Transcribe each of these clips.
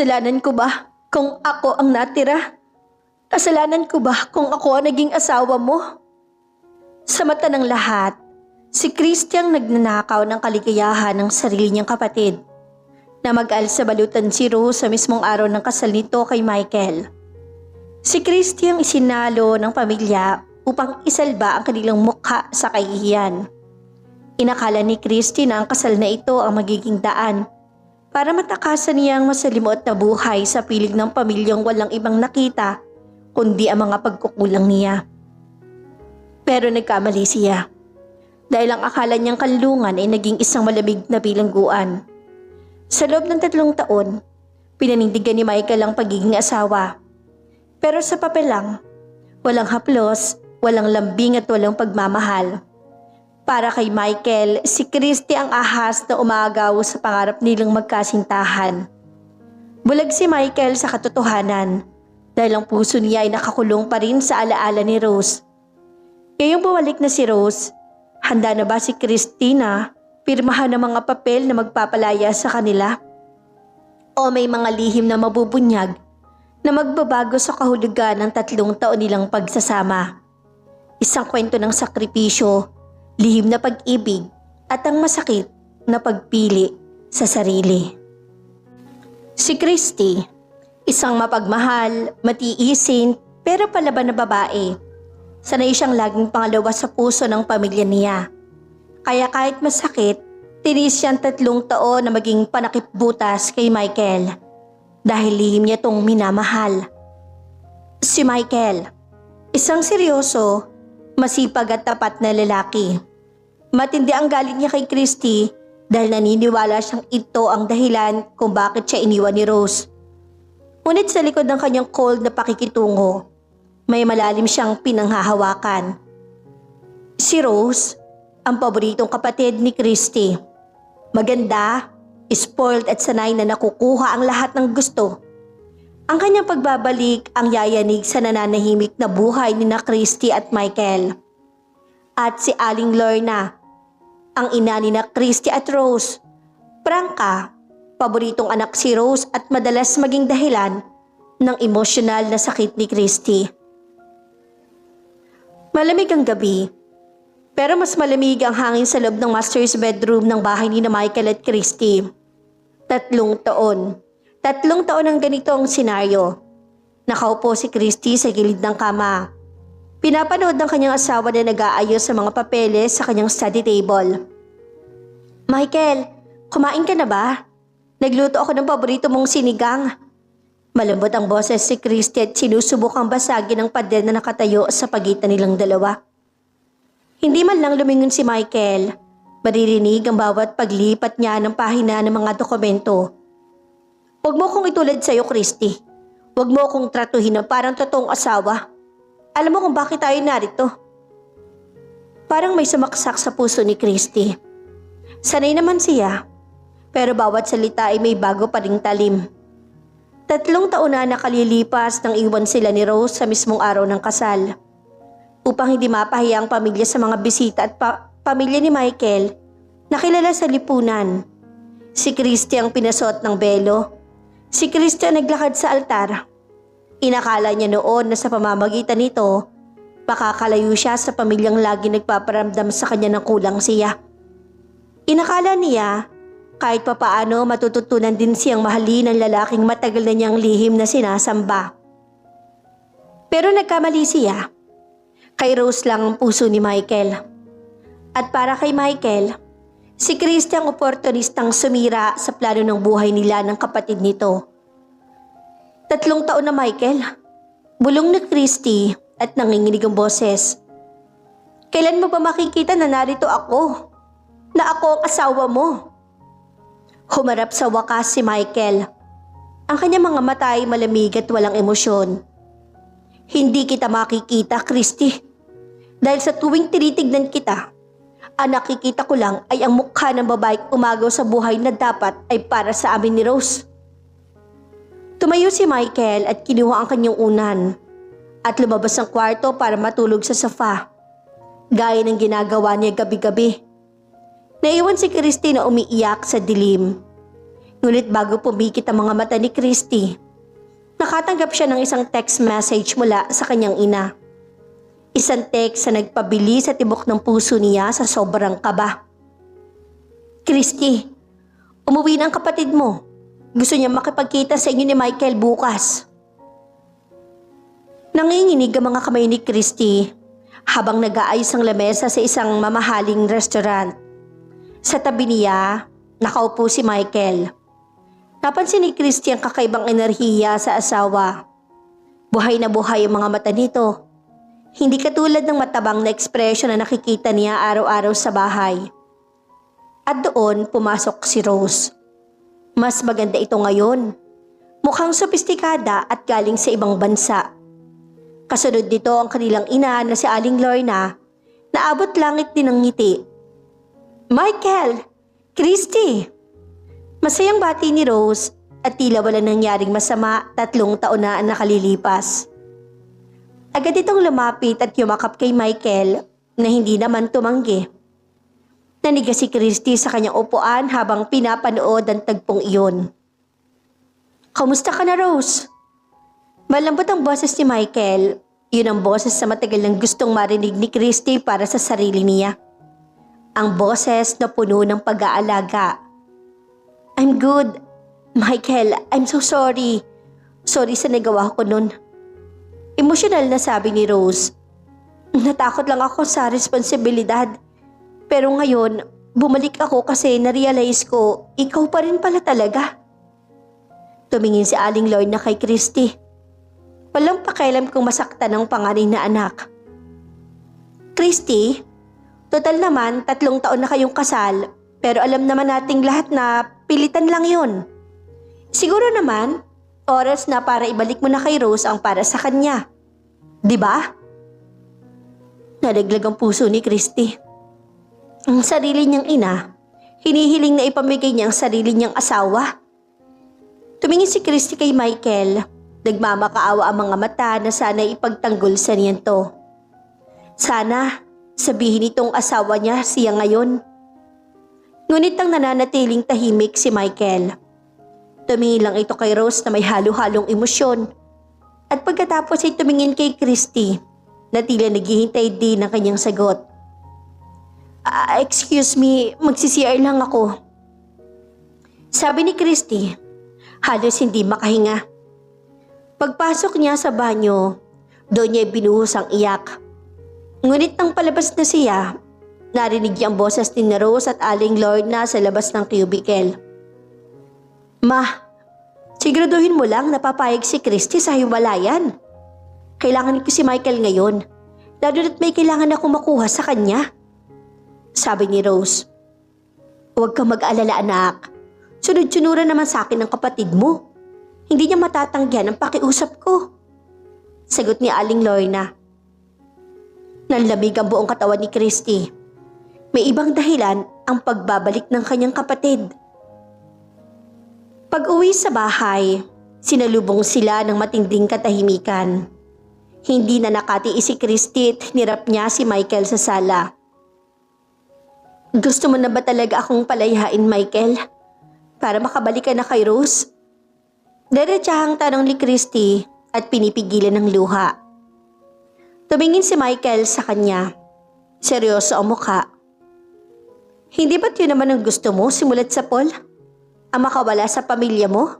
Kasalanan ko ba kung ako ang natira? Kasalanan ko ba kung ako ang naging asawa mo? Sa mata ng lahat, si Christy ang nagnanakaw ng kaligayahan ng sarili niyang kapatid na mag-al sa balutan si Rose sa mismong araw ng kasal nito kay Michael. Si Christy ang isinalo ng pamilya upang isalba ang kanilang mukha sa kahihiyan. Inakala ni Christy na ang kasal na ito ang magiging daan para matakasan niyang masalimuot na buhay sa piling ng pamilyang walang ibang nakita kundi ang mga pagkukulang niya. Pero nagkamali siya dahil ang akala niyang kanlungan ay naging isang malamig na bilangguan. Sa loob ng 3 taon, pinanindigan ni Michael ang pagiging asawa. Pero sa papel lang, walang haplos, walang lambing at walang pagmamahal. Para kay Michael, si Christy ang ahas na umagaw sa pangarap nilang magkasintahan. Bulag si Michael sa katotohanan dahil ang puso niya ay nakakulong pa rin sa alaala ni Rose. Ngayong bumalik na si Rose, handa na ba si Christy na pirmahan ng mga papel na magpapalaya sa kanila? O may mga lihim na mabubunyag na magbabago sa kahulugan ng 3 taon nilang pagsasama? Isang kwento ng sakripisyo, lihim na pag-ibig at ang masakit na pagpili sa sarili. Si Christy, isang mapagmahal, matiisin pero palaban na babae. Sanay siyang laging pangalawa sa puso ng pamilya niya. Kaya kahit masakit, tinis siyang 3 taon na maging panakipbutas kay Michael dahil lihim niya tong minamahal. Si Michael, isang seryoso, masipag at tapat na lalaki. Matindi ang galit niya kay Christy dahil naniniwala siyang ito ang dahilan kung bakit siya iniwan ni Rose. Ngunit sa likod ng kanyang cold na pakikitungo, may malalim siyang pinanghahawakan. Si Rose, ang paboritong kapatid ni Christy. Maganda, spoiled at sanay na nakukuha ang lahat ng gusto. Ang kanyang pagbabalik ang yayanig sa nananahimik na buhay ni na Christy at Michael. At si Aling Lorna, ang ina ni na Christy at Rose. Prangka, paboritong anak si Rose at madalas maging dahilan ng emosyonal na sakit ni Christy. Malamig ang gabi, pero mas malamig ang hangin sa loob ng master's bedroom ng bahay ni na Michael at Christy. 3 taon. 3 taon ang ganito ang senaryo. Nakaupo si Christy sa gilid ng kama. Pinapanood ng kanyang asawa na nag-aayos sa mga papeles sa kanyang study table. Michael, kumain ka na ba? Nagluto ako ng paborito mong sinigang. Malambot ang boses si Christy at sinusubukang basagin ang pader na nakatayo sa pagitan nilang dalawa. Hindi man lang lumingon si Michael, maririnig ang bawat paglipat niya ng pahina ng mga dokumento. Huwag mo kong itulad sa'yo, Christy. Huwag mo kong tratuhin na parang totoong asawa. Alam mo kung bakit tayo narito? Parang may sumaksak sa puso ni Christy. Sanay naman siya, pero bawat salita ay may bago pa ring talim. 3 taon na nakalilipas nang iwan sila ni Rose sa mismong araw ng kasal. Upang hindi mapahiya ang pamilya sa mga bisita at pamilya ni Michael, nakilala sa lipunan. Si Christy ang pinasuot ng belo. Si Christy ang naglakad sa altar. Inakala niya noon na sa pamamagitan nito, makakalayo siya sa pamilyang lagi nagpaparamdam sa kanya ng kulang siya. Inakala niya, kahit papaano matututunan din siyang mahalin ng lalaking matagal na niyang lihim na sinasamba. Pero nagkamali siya. Kay Rose lang ang puso ni Michael. At para kay Michael, si Christy ang oportunistang sumira sa plano ng buhay nila ng kapatid nito. 3 taon na Michael, bulong ni Christy at nanginginig ang boses. Kailan mo ba makikita na narito ako? Na ako ang asawa mo? Humarap sa wakas si Michael. Ang kanyang mga mata ay malamig at walang emosyon. Hindi kita makikita, Christy. Dahil sa tuwing tinitignan kita, ang nakikita ko lang ay ang mukha ng babaeng umagaw sa buhay na dapat ay para sa amin ni Rose. Tumayo si Michael at kinuha ang kanyang unan at lumabas ng kwarto para matulog sa sofa, gaya ng ginagawa niya gabi-gabi. Naiwan si Christy na umiiyak sa dilim. Ngunit bago pumikit ang mga mata ni Christy, nakatanggap siya ng isang text message mula sa kanyang ina. Isang text na nagpabili sa tibok ng puso niya sa sobrang kaba. Christy, umuwi na ang kapatid mo. Gusto niya makipagkita sa inyo ni Michael bukas. Nanginginig ang mga kamay ni Christy habang nag-aayos ang lamesa sa isang mamahaling restaurant. Sa tabi niya, nakaupo si Michael. Napansin ni Christy ang kakaibang enerhiya sa asawa. Buhay na buhay ang mga mata nito. Hindi katulad ng matabang na ekspresyon na nakikita niya araw-araw sa bahay. At doon pumasok si Rose. Mas maganda ito ngayon. Mukhang sopistikada at galing sa ibang bansa. Kasunod dito ang kanilang ina na si Aling Lorna na abot langit din ng ngiti. Michael! Christy! Masayang bati ni Rose at tila wala nangyaring masama 3 taon na ang nakalilipas. Agad itong lumapit at yumakap kay Michael na hindi naman tumanggi. Naniga si Christy sa kanyang upuan habang pinapanood ang tagpong iyon. Kamusta ka na, Rose? Malambot ang boses ni Michael. Yun ang boses sa matagal nang gustong marinig ni Christy para sa sarili niya. Ang boses na puno ng pag-aalaga. I'm good. Michael, I'm so sorry. Sorry sa nagawa ko nun. Emosyonal na sabi ni Rose. Natakot lang ako sa responsibilidad. Pero ngayon, bumalik ako kasi na-realize ko, ikaw pa rin pala talaga. Tumingin si Aling Lorna kay Christy. Walang pakialam kung masaktan ang panganay na anak. Christy, total naman 3 taon na kayong kasal. Pero alam naman nating lahat na pilitan lang yun. Siguro naman, oras na para ibalik mo na kay Rose ang para sa kanya. Diba? Nadaglag ang puso ni Christy. Ang sarili niyang ina, hinihiling na ipamigay niya ang sarili niyang asawa. Tumingin si Christy kay Michael. Nagmamakaawa ang mga mata na sana ipagtanggol sa niyan to. Sana sabihin itong asawa niya siya ngayon. Ngunit ang nananatiling tahimik si Michael. Tumingin lang ito kay Rose na may halo-halong emosyon. At pagkatapos ay tumingin kay Christy na tila naghihintay din ng kanyang sagot. Excuse me, magsi-CR lang ako. Sabi ni Christy, halos hindi makahinga. Pagpasok niya sa banyo, doon niya binuhos ang iyak. Ngunit nang palabas na siya, narinig niya ang boses ni Rose at Aling Lorna sa labas ng cubicle. Ma, siguraduhin mo lang napapayag si Christy sa hiwalayan. Kailangan ko si Michael ngayon, lalo na't may kailangan akong makuha sa kanya. Sabi ni Rose. Huwag kang mag-alala, anak. Sunod-sunuran naman sa akin ng kapatid mo. Hindi niya matatanggihan ang pakiusap ko. Sagot ni Aling Lorna. Nanlamig ang buong katawan ni Christy. May ibang dahilan ang pagbabalik ng kanyang kapatid. Pag-uwi sa bahay, sinalubong sila ng matinding katahimikan. Hindi na nakatiis si Christy at nirap niya si Michael sa sala. Gusto mo na ba talaga akong palayain, Michael? Para makabalik ka na kay Rose? Diretsahang tanong ni Christy at pinipigilan ng luha. Tumingin si Michael sa kanya. Seryoso ang mukha. Hindi ba't yun naman ang gusto mo simulat sa Paul? Ang makawala sa pamilya mo?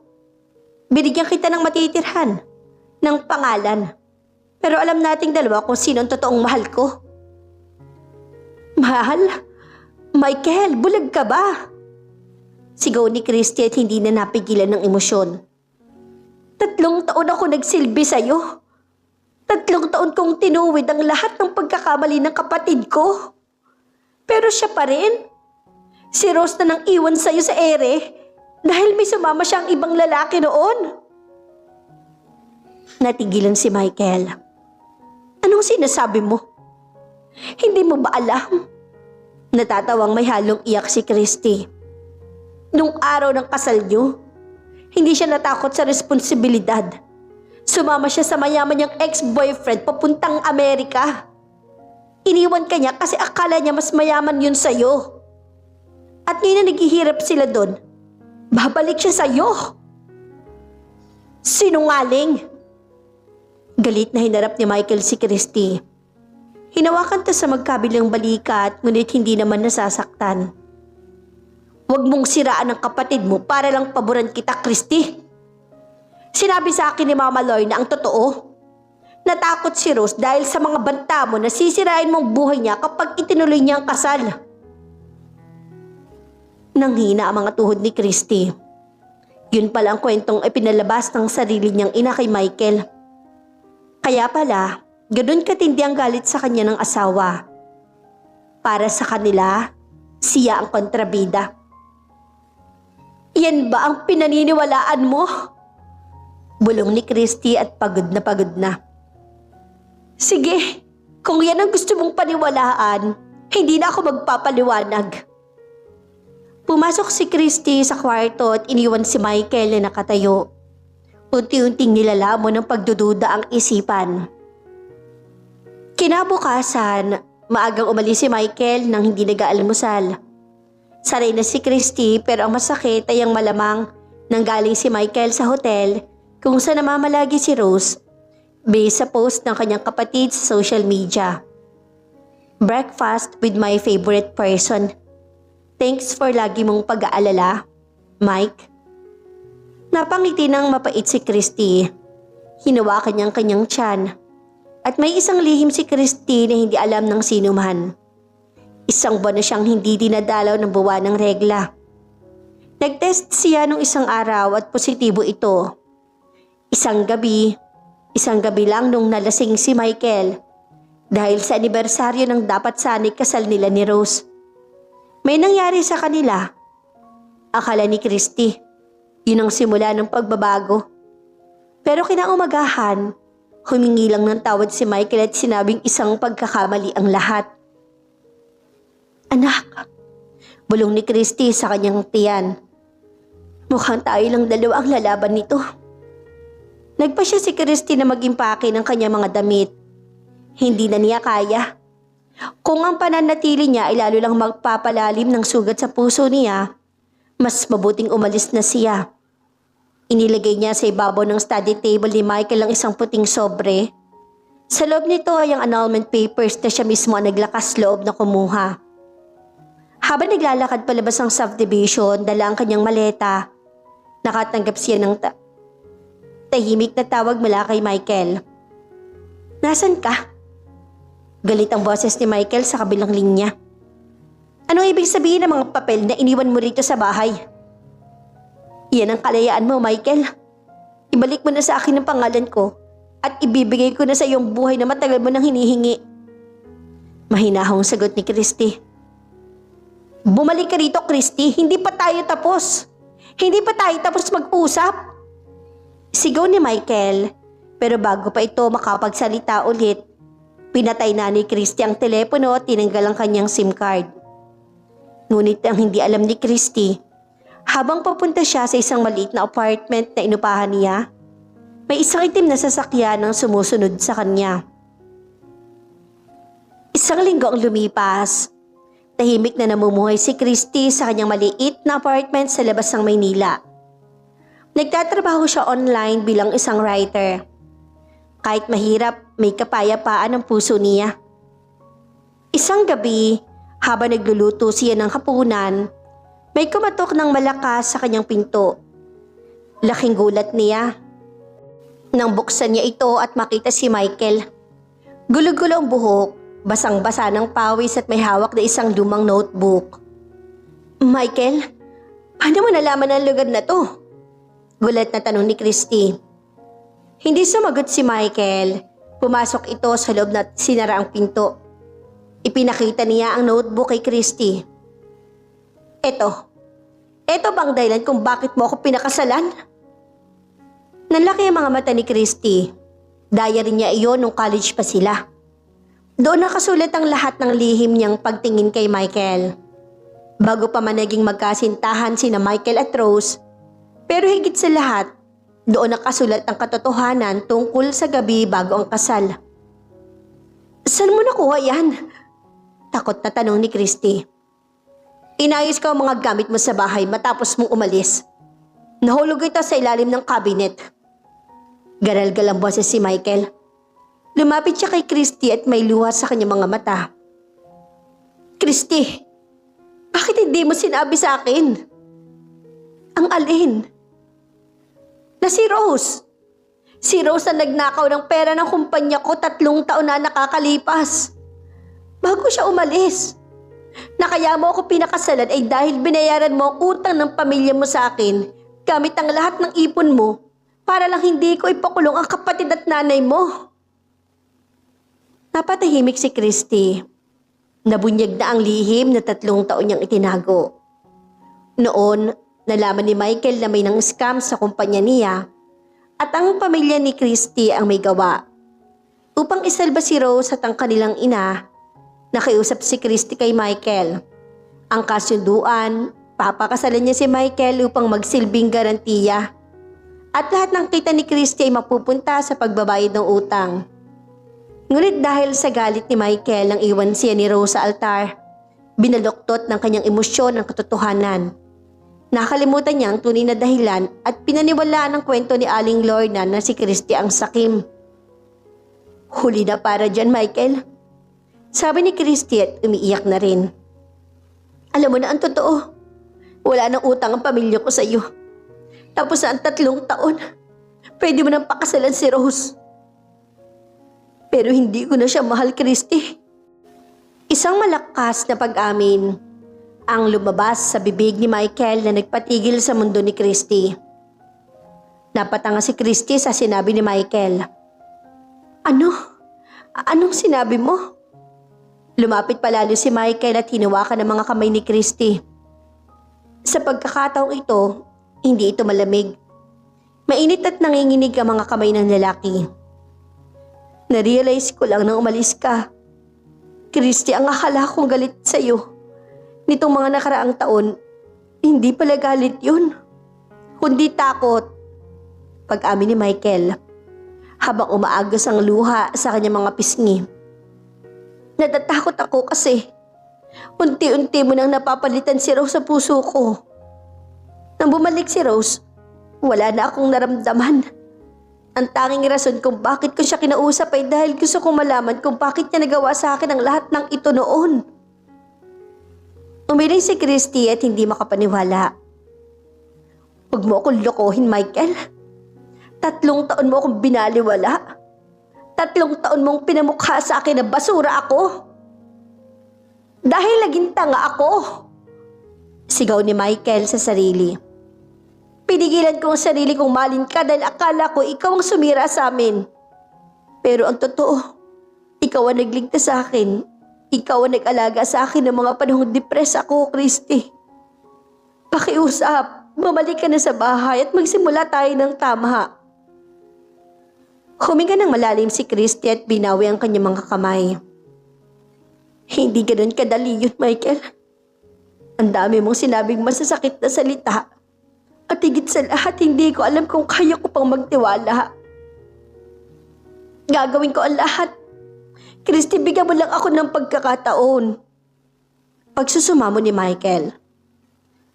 Binigyan kita ng matitirhan, ng pangalan. Pero alam nating dalawa kung sino ang totoong mahal ko. Mahal? Michael, bulag ka ba? Sigaw ni Christy at hindi na napigilan ng emosyon. 3 taon ako nagsilbi sa'yo. 3 taon kong tinuwid ang lahat ng pagkakamali ng kapatid ko. Pero siya pa rin. Si Rose na nang iwan sa'yo sa ere dahil may sumama siyang ibang lalaki noon. Natigilan si Michael. Anong sinasabi mo? Hindi mo ba alam? Natatawang may halong iyak si Christy. Nung araw ng kasal niyo, hindi siya natakot sa responsibilidad. Sumama siya sa mayaman niyang ex-boyfriend papuntang Amerika. Iniwan ka niya kasi akala niya mas mayaman yun sa'yo. At ngayon na naghihirap sila doon, Babalik siya sa'yo. Sinungaling! Galit na hinarap ni Michael si Christy. Hinawakan to sa magkabilang balikat ngunit hindi naman nasasaktan. Huwag mong siraan ang kapatid mo para lang paboran kita, Christy. Sinabi sa akin ni Mama Loy na ang totoo. Natakot si Rose dahil sa mga banta mo na sisirain mong buhay niya kapag itinuloy niya ang kasal. Nanghina ang mga tuhod ni Christy. Yun pala ang kwentong ipinalabas ng sarili niyang ina kay Michael. Kaya pala, ganun katindi ang galit sa kanya ng asawa. Para sa kanila, siya ang kontrabida. Yan ba ang pinaniniwalaan mo? Bulong ni Christy at pagod na. Sige, kung yan ang gusto mong paniwalaan, hindi na ako magpapaliwanag. Pumasok si Christy sa kwarto at iniwan si Michael na nakatayo. Unti-unting nilalamon ng pagdududa ang isipan. Kinabukasan, maagang umalis si Michael nang hindi nag-aalmusal. Sanay na si Christy pero ang masakit ay ang malamang nanggaling si Michael sa hotel kung saan namamalagi si Rose based sa post ng kanyang kapatid sa social media. Breakfast with my favorite person. Thanks for lagi mong pag-aalala, Mike. Napangiti ng mapait si Christy. Hinawakan niyang kanyang tiyan. At may isang lihim si Christy na hindi alam ng sino man. Isang buwan na siyang hindi dinadalaw ng buwan ng regla. Nag-test siya nung isang araw at positibo ito. Isang gabi lang nung nalasing si Michael dahil sa anibersaryo ng dapat sana'y kasal nila ni Rose. May nangyari sa kanila. Akala ni Christy, yun ang simula ng pagbabago. Pero kinaumagahan, humingi lang ng tawad si Michael at sinabing isang pagkakamali ang lahat. Anak, bulong ni Christy sa kanyang tiyan. Mukhang tayo lang dalawa ang lalaban nito. Nagpa siya si Christy na mag-impake ng kanyang mga damit. Hindi na niya kaya. Kung ang pananatili niya ay lalo lang magpapalalim ng sugat sa puso niya, mas mabuting umalis na siya. Inilagay niya sa ibabaw ng study table ni Michael ang isang puting sobre. Sa loob nito ay ang annulment papers na siya mismo ang naglakas loob na kumuha. Habang naglalakad palabas ng subdivision, dala ang kanyang maleta, nakatanggap siya ng tahimik na tawag mula kay Michael. Nasaan ka? Galit ang boses ni Michael sa kabilang linya. Anong ibig sabihin ng mga papel na iniwan mo rito sa bahay? Yan ang kalayaan mo, Michael. Ibalik mo na sa akin ang pangalan ko at ibibigay ko na sa iyong buhay na matagal mo nang hinihingi. Mahinahong sagot ni Christy. Bumalik ka rito, Christy. Hindi pa tayo tapos. Hindi pa tayo tapos mag-usap. Sigaw ni Michael, pero bago pa ito makapagsalita ulit, pinatay na ni Christy ang telepono at tinanggal ang kanyang SIM card. Ngunit ang hindi alam ni Christy, habang papunta siya sa isang maliit na apartment na inupahan niya, may isang itim na sasakyan ang sumusunod sa kanya. Isang linggo ang lumipas. Tahimik na namumuhay si Christy sa kanyang maliit na apartment sa labas ng Maynila. Nagtatrabaho siya online bilang isang writer. Kahit mahirap, may kapayapaan ang puso niya. Isang gabi, habang nagluluto siya ng hapunan, may kumatok ng malakas sa kanyang pinto. Laking gulat niya. Nang buksan niya ito at makita si Michael. Gulo-gulo ang buhok, basang-basa ng pawis at may hawak na isang lumang notebook. Michael, paano mo nalaman ang lugar na to? Gulat na tanong ni Christy. Hindi sumagot si Michael. Pumasok ito sa loob na sinara ang pinto. Ipinakita niya ang notebook kay Christy. Ito bang dahilan kung bakit mo ako pinakasalan? Nanlaki ang mga mata ni Christy. Diary niya iyon nung college pa sila. Doon nakasulat ang lahat ng lihim niyang pagtingin kay Michael. Bago pa man naging magkasintahan sina Michael at Rose, pero higit sa lahat, doon nakasulat ang katotohanan tungkol sa gabi bago ang kasal. Saan mo nakuha yan? Takot na tanong ni Christy. Inayos ko ang mga gamit mo sa bahay matapos mong umalis. Nahulog ito sa ilalim ng cabinet. Garalgal ang boses si Michael. Lumapit siya kay Christy at may luha sa kanyang mga mata. Christy, bakit hindi mo sinabi sa akin? Ang alin? Na si Rose. Si Rose ang nagnakaw ng pera ng kumpanya ko 3 taon na nakakalipas. Bago siya umalis. Na kaya mo ako pinakasalan ay dahil binayaran mo ang utang ng pamilya mo sa akin gamit ang lahat ng ipon mo para lang hindi ko ipakulong ang kapatid at nanay mo. Napatahimik si Christy. Nabunyag na ang lihim na 3 taon niyang itinago. Noon, nalaman ni Michael na may nang scam sa kumpanya niya at ang pamilya ni Christy ang may gawa. Upang isalba si Rose at ang kanilang ina, nakiusap si Christy kay Michael. Ang kasunduan, papakasalan niya si Michael upang magsilbing garantiya. At lahat ng kita ni Christy ay mapupunta sa pagbabayad ng utang. Ngunit dahil sa galit ni Michael nang iwan siya ni Rose sa altar, binaluktot ng kanyang emosyon ang katotohanan. Nakalimutan niya ang tunay na dahilan at pinaniwalaan ang kwento ni Aling Lorna na si Christy ang sakim. Huli na para dyan, Michael. Sabi ni Christy at umiiyak na rin. Alam mo na ang totoo. Wala nang utang ang pamilya ko sa iyo. Tapos na ang 3 taon. Pwede mo nang pakasalan si Rose. Pero hindi ko na siya mahal, Christy. Isang malakas na pag-amin ang lumabas sa bibig ni Michael na nagpatigil sa mundo ni Christy. Napatanga si Christy sa sinabi ni Michael. Ano? Anong sinabi mo? Lumapit palalo si Michael at hinawakan ng mga kamay ni Christy. Sa pagkakataong ito, hindi ito malamig. Mainit at nanginginig ang mga kamay ng lalaki. Narealize ko lang nang umalis ka. Christy, ang akala kong galit sa'yo. Nitong mga nakaraang taon, hindi pala galit yun. Kundi takot. Pag-amin ni Michael, habang umaagos ang luha sa kanyang mga pisngi. Natatakot ako kasi unti-unti mo nang napapalitan si Rose sa puso ko. Nang bumalik si Rose, wala na akong naramdaman. Ang tanging rason kung bakit ko siya kinausap ay dahil gusto kong malaman kung bakit niya nagawa sa akin ang lahat ng ito noon. Umiling si Christy at hindi makapaniwala. Huwag mo akong lokohin, Michael. 3 taon mo akong binaliwala. 3 taon mong pinamukha sa akin na basura ako. Dahil naging tanga ako. Sigaw ni Michael sa sarili. Pinigilan ko ang sarili kong malin ka dahil akala ko ikaw ang sumira sa amin. Pero ang totoo, ikaw ang nagligtas sa akin. Ikaw ang nag-alaga sa akin ng mga panahong depress ako, Christy. Pakiusap, bumalik ka na sa bahay at magsimula tayo ng tama. Huminga ng malalim si Christy at binawi ang kanyang mga kamay. Hindi ganun kadali yun, Michael. Ang dami mong sinabing masasakit na salita. At higit sa lahat, hindi ko alam kung kaya ko pang magtiwala. Gagawin ko ang lahat. Christy, bigyan mo lang ako ng pagkakataon. Pagsusumamo ni Michael.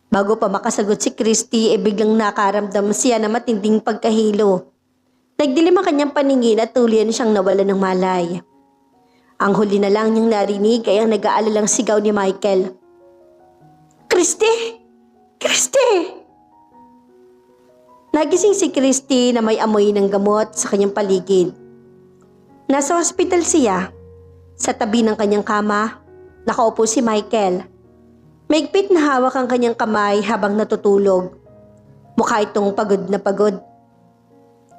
Bago pa makasagot si Christy, biglang nakaramdam siya na matinding pagkahilo. Nagdilim ang kanyang paningin at tulian siyang nawala ng malay. Ang huli na lang niyang narinig ay ang nag-aalalang sigaw ni Michael. Christy! Christy! Nagising si Christy na may amoy ng gamot sa kanyang paligid. Nasa hospital siya. Sa tabi ng kanyang kama, nakaupo si Michael. Maigpit na hawak ang kanyang kamay habang natutulog. Mukha itong pagod na pagod.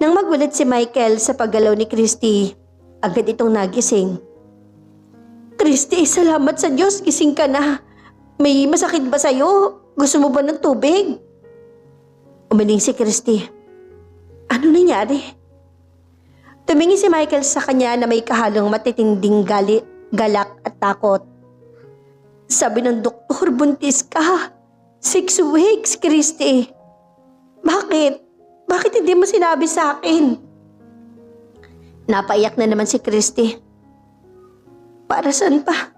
Nang magulat si Michael sa paggalaw ni Christy, agad itong nagising. Christy, salamat sa Diyos, gising ka na. May masakit ba sa'yo? Gusto mo ba ng tubig? Umiling si Christy. Ano nangyari? Tumingin si Michael sa kanya na may kahalong matitinding galak at takot. Sabi ng doktor, buntis ka. 6 weeks, Christy. Bakit? Bakit hindi mo sinabi sa akin? Napaiyak na naman si Christy. Para saan pa?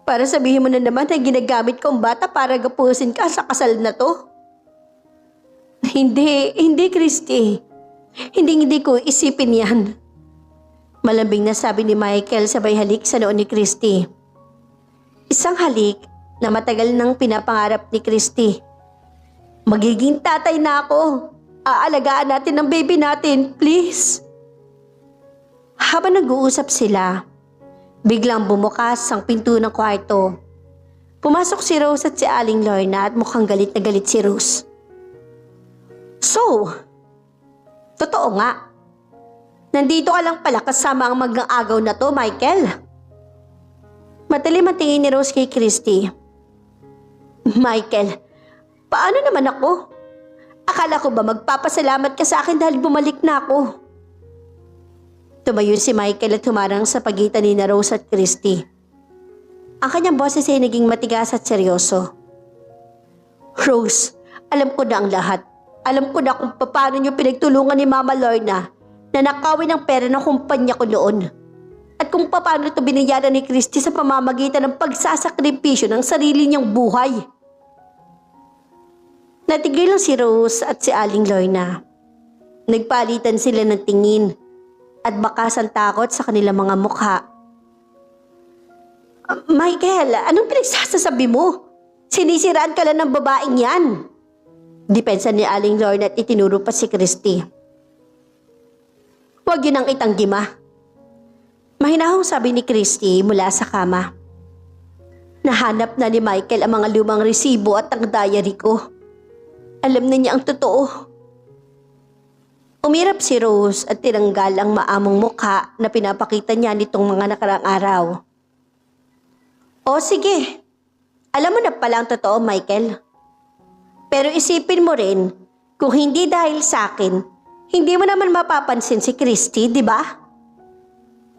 Para sabihin mo na naman na ginagamit ko ang bata para gapusin ka sa kasal na to? Hindi, Christy. Hindi ko isipin yan. Malambing na sabi ni Michael sabay halik sa noon ni Christy. Isang halik na matagal nang pinapangarap ni Christy. Magiging tatay na ako. Aalagaan natin ang baby natin, please. Habang nag-uusap sila, biglang bumukas ang pinto ng kwarto. Pumasok si Rose at si Aling Lorna at mukhang galit na galit si Rose. So, totoo nga. Nandito ka lang pala kasama ang mag-aagaw na to, Michael. Matalim ang tingin ni Rose kay Christy. Michael, paano naman ako? Akala ko ba magpapasalamat ka sa akin dahil bumalik na ako? Tumayo si Michael at humarang sa pagitan ni Rose at Christy. Ang kanyang boses ay naging matigas at seryoso. Rose, alam ko na ang lahat. Alam ko na kung paano niyo pinagtulungan ni Mama Lorna na nakawin ang pera ng kumpanya ko noon. At kung paano ito binayaran ni Christy sa pamamagitan ng pagsasakripisyo ng sarili niyang buhay. Natigil lang si Rose at si Aling Lorna. Nagpalitan sila ng tingin at bakas ang takot sa kanilang mga mukha. Michael, anong pinagsasasabi mo? Sinisiraan ka lang ng babaeng yan. Depensa ni Aling Lorna at itinuro pa si Christy. Huwag yun ang itanggi, ma. Mahinahong sabi ni Christy mula sa kama. Nahanap na ni Michael ang mga lumang resibo at ang diary ko. Alam na niya ang totoo. Umirap si Rose at tinanggal ang maamong mukha na pinapakita niya nitong mga nakaraang araw. O sige, alam mo na pala ang totoo, Michael. Pero isipin mo rin, kung hindi dahil sa akin, hindi mo naman mapapansin si Christy, di ba?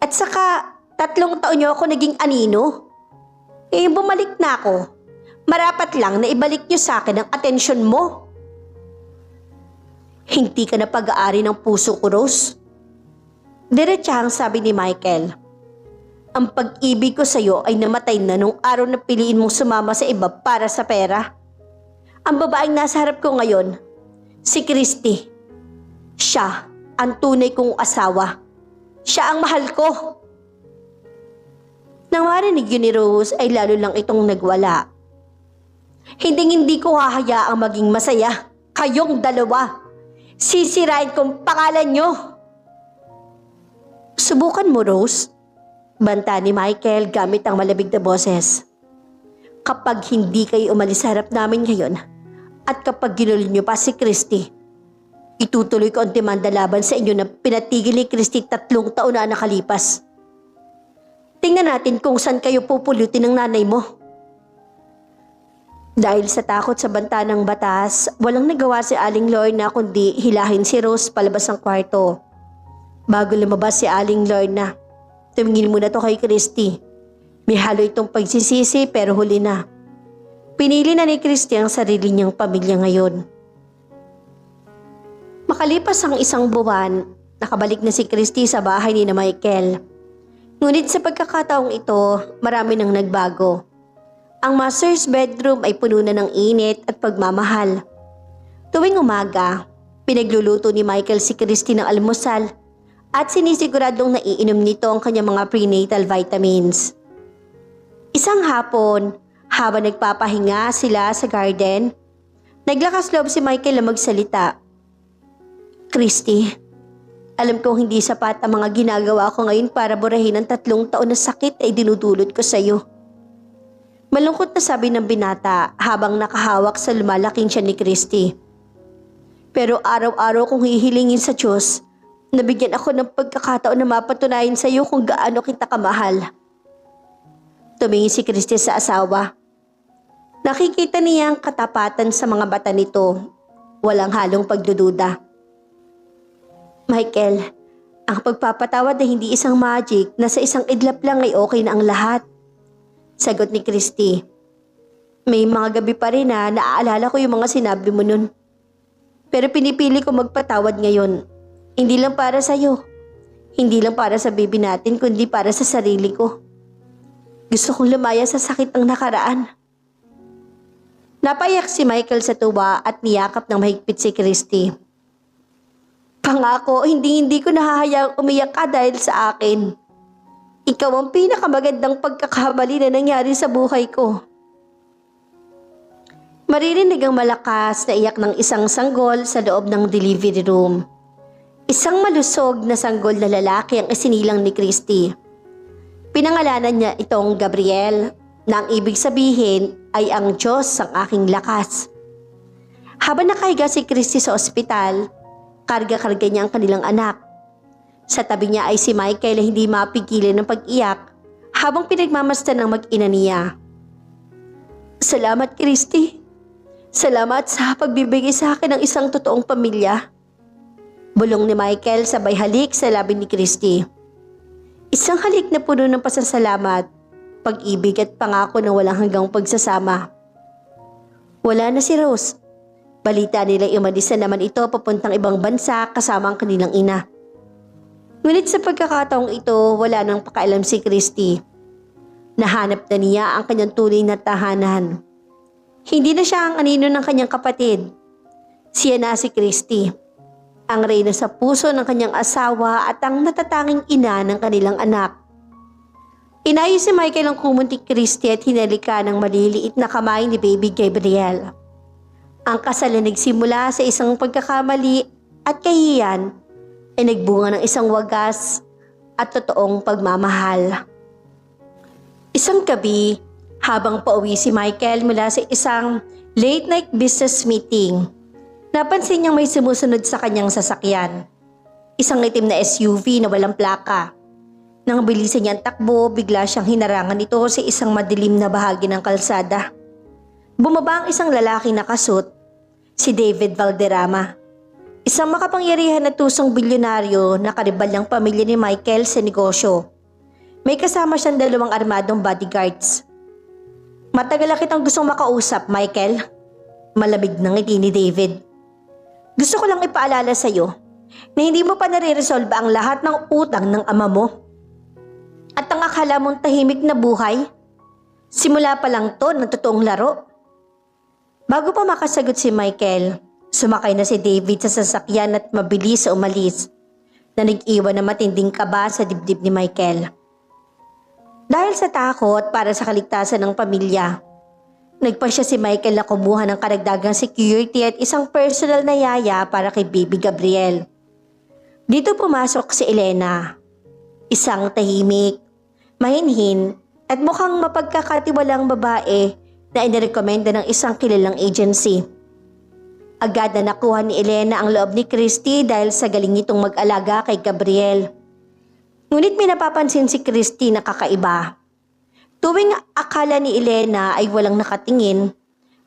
At saka, 3 taon niyo ako naging anino. Eh, bumalik na ako. Marapat lang na ibalik niyo sa akin ang atensyon mo. Hindi ka na pag-aari ng puso ko, Rose. Diretsahang sabi ni Michael. Ang pag-ibig ko sa'yo ay namatay na nung araw na piliin mong sumama sa iba para sa pera. Ang babaeng nasa harap ko ngayon, si Christy. Siya ang tunay kong asawa. Siya ang mahal ko. Nang marinig yun ni Rose ay lalo lang itong nagwala. Hindi ko hahayaang maging masaya. Kayong dalawa. Sisirain kong pangalan nyo. Subukan mo, Rose. Banta ni Michael gamit ang malabig na boses. Kapag hindi kayo umalis sa harap namin ngayon, at kapag ginulo niyo pa si Christy, itutuloy ko ang demanda laban sa inyo na pinatigil ni Christy 3 taon na nakalipas. Tingnan natin kung saan kayo pupulutin ng nanay mo. Dahil sa takot sa banta ng batas, walang nagawa si Aling Lorna kundi hilahin si Rose palabas ng kwarto. Bago lumabas si Aling Lorna, tumingin muna to kay Christy. May halo itong pagsisisi pero huli na. Pinili na ni Christy ang sarili niyang pamilya ngayon. Makalipas ang 1 buwan, nakabalik na si Christy sa bahay ni Michael. Ngunit sa pagkakataong ito, marami nang nagbago. Ang master's bedroom ay puno na ng init at pagmamahal. Tuwing umaga, pinagluluto ni Michael si Christy ng almusal at sinisiguradong naiinom nito ang kanyang mga prenatal vitamins. Isang hapon, habang nagpapahinga sila sa garden, naglakas loob si Michael na magsalita. Christy, alam kong hindi sapat ang mga ginagawa ko ngayon para burahin ang 3 taon na sakit ay dinudulot ko sa iyo. Malungkot na sabi ng binata habang nakahawak sa lumalaking tiyan ni Christy. Pero araw-araw kong hihilingin sa Diyos, nabigyan ako ng pagkakataon na mapatunayan sa iyo kung gaano kita kamahal. Tumingin si Christy sa asawa. Nakikita niya ang katapatan sa mga mata nito. Walang halong pagdududa. Michael, ang pagpapatawad ay hindi isang magic na sa isang idlap lang ay okay na ang lahat. Sagot ni Christy. May mga gabi pa rin na naaalala ko yung mga sinabi mo nun. Pero pinipili ko magpatawad ngayon. Hindi lang para sa'yo. Hindi lang para sa baby natin kundi para sa sarili ko. Gusto kong lumaya sa sakit ng nakaraan. Napayak si Michael sa tuwa at niyakap ng mahigpit si Christy. Pangako, hindi ko nahahayaang umiyak ka dahil sa akin. Ikaw ang pinakamagandang pagkakamali na nangyari sa buhay ko. Maririnig ang malakas na iyak ng isang sanggol sa loob ng delivery room. Isang malusog na sanggol na lalaki ang isinilang ni Christy. Pinangalanan niya itong Gabriel, na ang ibig sabihin ay ang Diyos ang aking lakas. Habang nakahiga si Christy sa ospital, karga-karga niya ang kanilang anak. Sa tabi niya ay si Michael na hindi mapigilan ng pag-iyak habang pinagmamasdan ng mag-ina niya. Salamat, Christy. Salamat sa pagbibigay sa akin ng isang totoong pamilya. Bulong ni Michael sabay halik sa labi ni Christy. Isang halik na puno ng pasasalamat, pag-ibig at pangako ng walang hanggang pagsasama. Wala na si Rose. Balita nila umalis na naman ito papuntang ibang bansa kasama ang kanilang ina. Ngunit sa pagkakataong ito, wala nang pakialam si Christy. Nahanap na niya ang kanyang tunay na tahanan. Hindi na siya ang anino ng kanyang kapatid. Siya na si Christy, ang reyna sa puso ng kanyang asawa at ang natatanging ina ng kanilang anak. Inayos si Michael ang kumunting Christy at hinalika ng maliliit na kamay ni Baby Gabriel. Ang kasal na nagsimula sa isang pagkakamali at kahihiyan ay nagbunga ng isang wagas at totoong pagmamahal. Isang gabi, habang pauwi si Michael mula sa isang late night business meeting, napansin niyang may sumusunod sa kanyang sasakyan. Isang itim na SUV na walang plaka. Nang bilisan niyang takbo, bigla siyang hinarangan ito sa isang madilim na bahagi ng kalsada. Bumaba ang isang lalaki na kasut, si David Valderrama. Isang makapangyarihan na tusong bilyonaryo na karibal ng pamilya ni Michael sa negosyo. May kasama siyang 2 armadong bodyguards. Matagal na kitang gustong makausap, Michael. Malamig na ngiti ni David. Gusto ko lang ipaalala sa iyo na hindi mo pa nare-resolve ang lahat ng utang ng ama mo. At ang akala mong tahimik na buhay, simula pa lang to ng totoong laro. Bago pa makasagot si Michael, sumakay na si David sa sasakyan at mabilis sa umalis, na nag-iwan ng matinding kaba sa dibdib ni Michael. Dahil sa takot para sa kaligtasan ng pamilya, nagpasya si Michael na kumuha ng karagdagang security at isang personal na yaya para kay Baby Gabriel. Dito pumasok si Elena, isang tahimik, mahinhin at mukhang mapagkakatiwalang babae na inirekomenda ng isang kilalang agency. Agad na nakuha ni Elena ang loob ni Christy dahil sa galing nitong mag-alaga kay Gabriel. Ngunit may napapansin si Christy na kakaiba. Tuwing akala ni Elena ay walang nakatingin,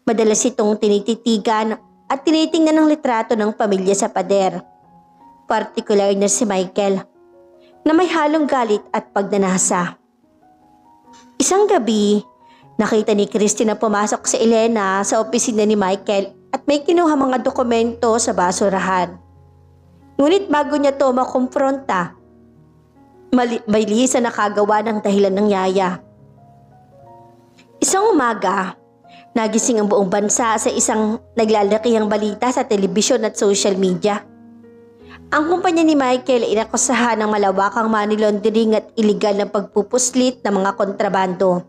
madalas itong tinititigan at tinitingnan ng litrato ng pamilya sa pader. Partikular na si Michael, na may halong galit at pagnanasa. Isang gabi, nakita ni Christy na pumasok si Elena sa opisina ni Michael at may kinuha mga dokumento sa basurahan. Ngunit bago niya to makumpronta, may lisa na kagawa ng dahilan ng yaya. Isang umaga, nagising ang buong bansa sa isang naglalakihang balita sa telebisyon at social media. Ang kumpanya ni Michael ay inakusahan ng malawakang money laundering at iligal na pagpupuslit ng mga kontrabando.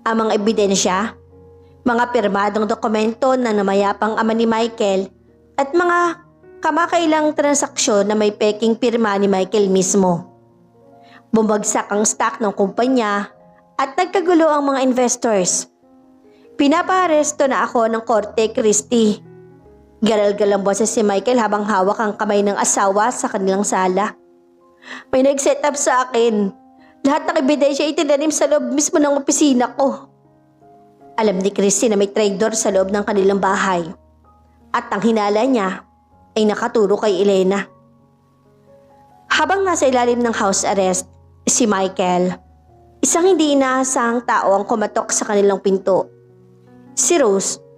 Ang mga ebidensya, mga pirmadong dokumento na namayapang ama ni Michael at mga kamakailang transaksyon na may peking pirma ni Michael mismo. Bumagsak ang stock ng kumpanya at nagkagulo ang mga investors. Pinapaaresto na ako ng korte, Christy. Garal-gal ang boses si Michael habang hawak ang kamay ng asawa sa kanilang sala. May nag-set up sa akin. Lahat ng ebidensya itinanim sa loob mismo ng opisina ko. Alam ni Christy na may traitor sa loob ng kanilang bahay. At ang hinala niya ay nakaturo kay Elena. Habang nasa ilalim ng house arrest, si Michael, isang hindi inaasahang tao ang kumatok sa kanilang pinto. Si Rose.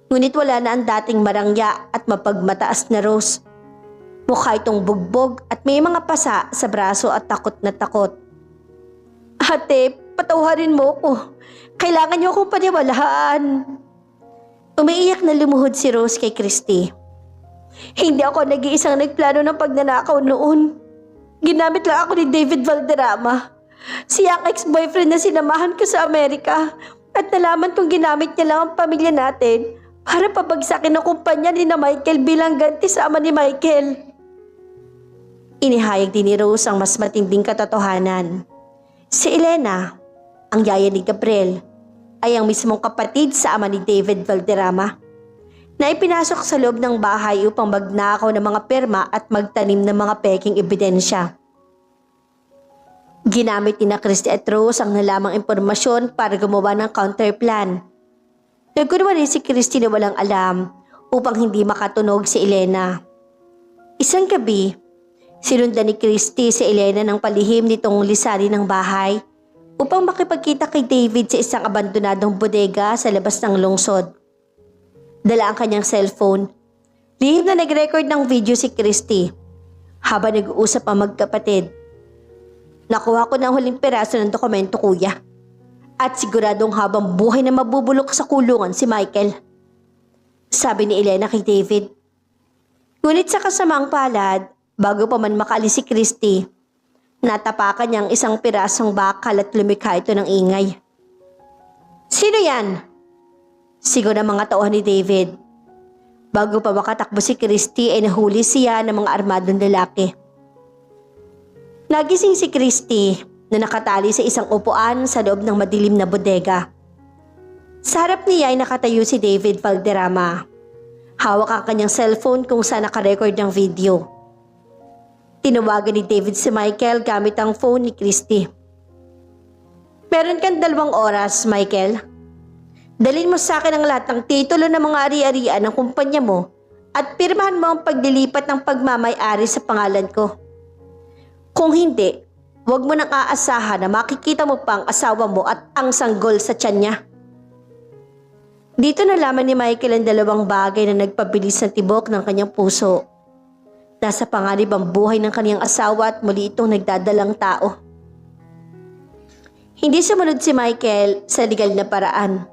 Ngunit wala na ang dating marangya at mapagmataas na Rose. Mukha itong bugbog at may mga pasa sa braso at takot na takot. Ate, patawarin mo ko. Kailangan niyo akong paniwalaan. Umiiyak na lumuhod si Rose kay Christy. Hindi ako nag-iisang nagplano ng pagnanakaw noon. Ginamit lang ako ni David Valderrama. Siya ang ex-boyfriend na sinamahan ko sa Amerika. At nalaman kong ginamit niya lang ang pamilya natin para pabagsakin ang kumpanya ni na Michael bilang ganti sa ama ni Michael. Inihayag din ni Rose ang mas matinding katotohanan. Si Elena, ang yaya ni Gabriel, ay ang mismong kapatid sa ama ni David Valderrama na ipinasok sa loob ng bahay upang magnakaw ng mga perma at magtanim ng mga peking ebidensya. Ginamit ni na Christy at Rose ang nalamang impormasyon para gumawa ng counterplan. Nagkunawa rin si Christy na walang alam upang hindi makatunog si Elena. Isang gabi, sinundan ni Christy si Elena ng palihim nitong lisanin ng bahay upang makipagkita kay David sa isang abandonadong bodega sa labas ng lungsod. Dala ang kanyang cellphone. Lihim na nag-record ng video si Christy habang nag-uusap ang magkapatid. Nakuha ko na ang huling peraso ng dokumento, kuya. At siguradong habang buhay na mabubulok sa kulungan si Michael. Sabi ni Elena kay David. Ngunit sa kasamaang palad, bago pa man makaalis si Christy, natapakan niya ang isang pirasong bakal at lumikha ito ng ingay. Sino yan? Sigaw ng mga tauhan ni David. Bago pa makatakbo si Christy ay nahuli siya ng mga armadong lalaki. Nagising si Christy na nakatali sa isang upuan sa loob ng madilim na bodega. Sa harap niya ay nakatayo si David Valderrama. Hawak ang kanyang cellphone kung saan nakarecord ng video. Tinawagan ni David si Michael gamit ang phone ni Christy. Meron kang 2 oras, Michael. Dalhin mo sa akin ang lahat ng titulo ng mga ari-arian ng kumpanya mo at pirmahan mo ang paglilipat ng pagmamay-ari sa pangalan ko. Kung hindi, huwag mo nang aasahan na makikita mo pa ang asawa mo at ang sanggol sa tiyan niya. Dito nalaman ni Michael ang 2 bagay na nagpabilis ng tibok ng kanyang puso. Nasa panganib ang buhay ng kaniyang asawa at muli itong nagdadalang tao. Hindi sumunod si Michael sa legal na paraan.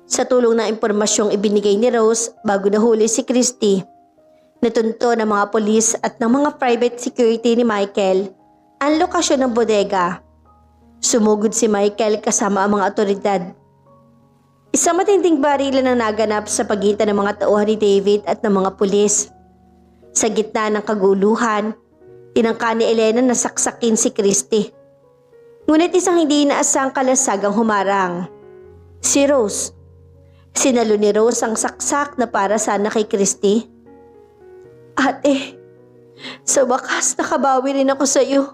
Sa tulong ng impormasyong ibinigay ni Rose bago nahuli si Christy, natunto ng mga polis at ng mga private security ni Michael ang lokasyon ng bodega. Sumugod si Michael kasama ang mga otoridad. Isang matinding barilan ang naganap sa pagitan ng mga tauhan ni David at ng mga pulis. Sa gitna ng kaguluhan, tinangka ni Elena na saksakin si Christy. Ngunit isang hindi inaasang kalasag ang humarang. Si Rose. Sinalo ni Rose ang saksak na para sana kay Christy. Ate, sa wakas nakabawi rin ako sa iyo.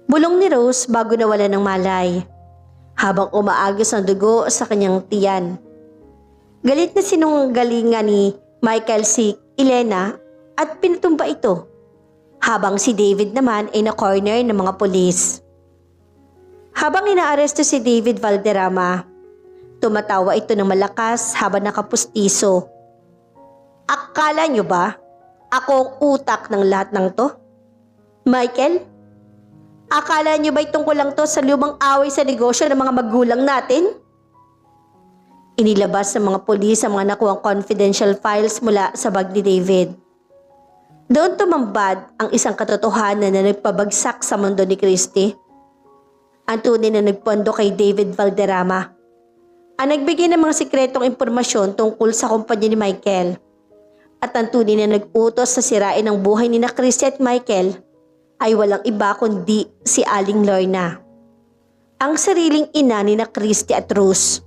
Bulong ni Rose bago nawala ng malay, habang umaagos ang dugo sa kanyang tiyan. Galit na sinunggalingan ni Michael si Elena at pinatumba ito, habang si David naman ay na-corner ng mga pulis. Habang inaaresto si David Valderrama, tumatawa ito ng malakas habang nakapustiso. Akala niyo ba ako ang utak ng lahat ng to? Michael? Akala niyo ba'y tungkol lang to sa lumang away sa negosyo ng mga magulang natin? Inilabas ng mga pulis ang mga nakuhang confidential files mula sa bag ni David. Doon tumambad ang isang katotohanan na nagpabagsak sa mundo ni Christy. Ang tunay na nagpondo kay David Valderrama. Ang nagbigay ng mga sikretong impormasyon tungkol sa kumpanya ni Michael. At ang tunay na nag-utos sa sirain ng buhay ni na Christy at Michael ay walang iba kundi si Aling Lorna. Ang sariling ina ni na Christy at Rose.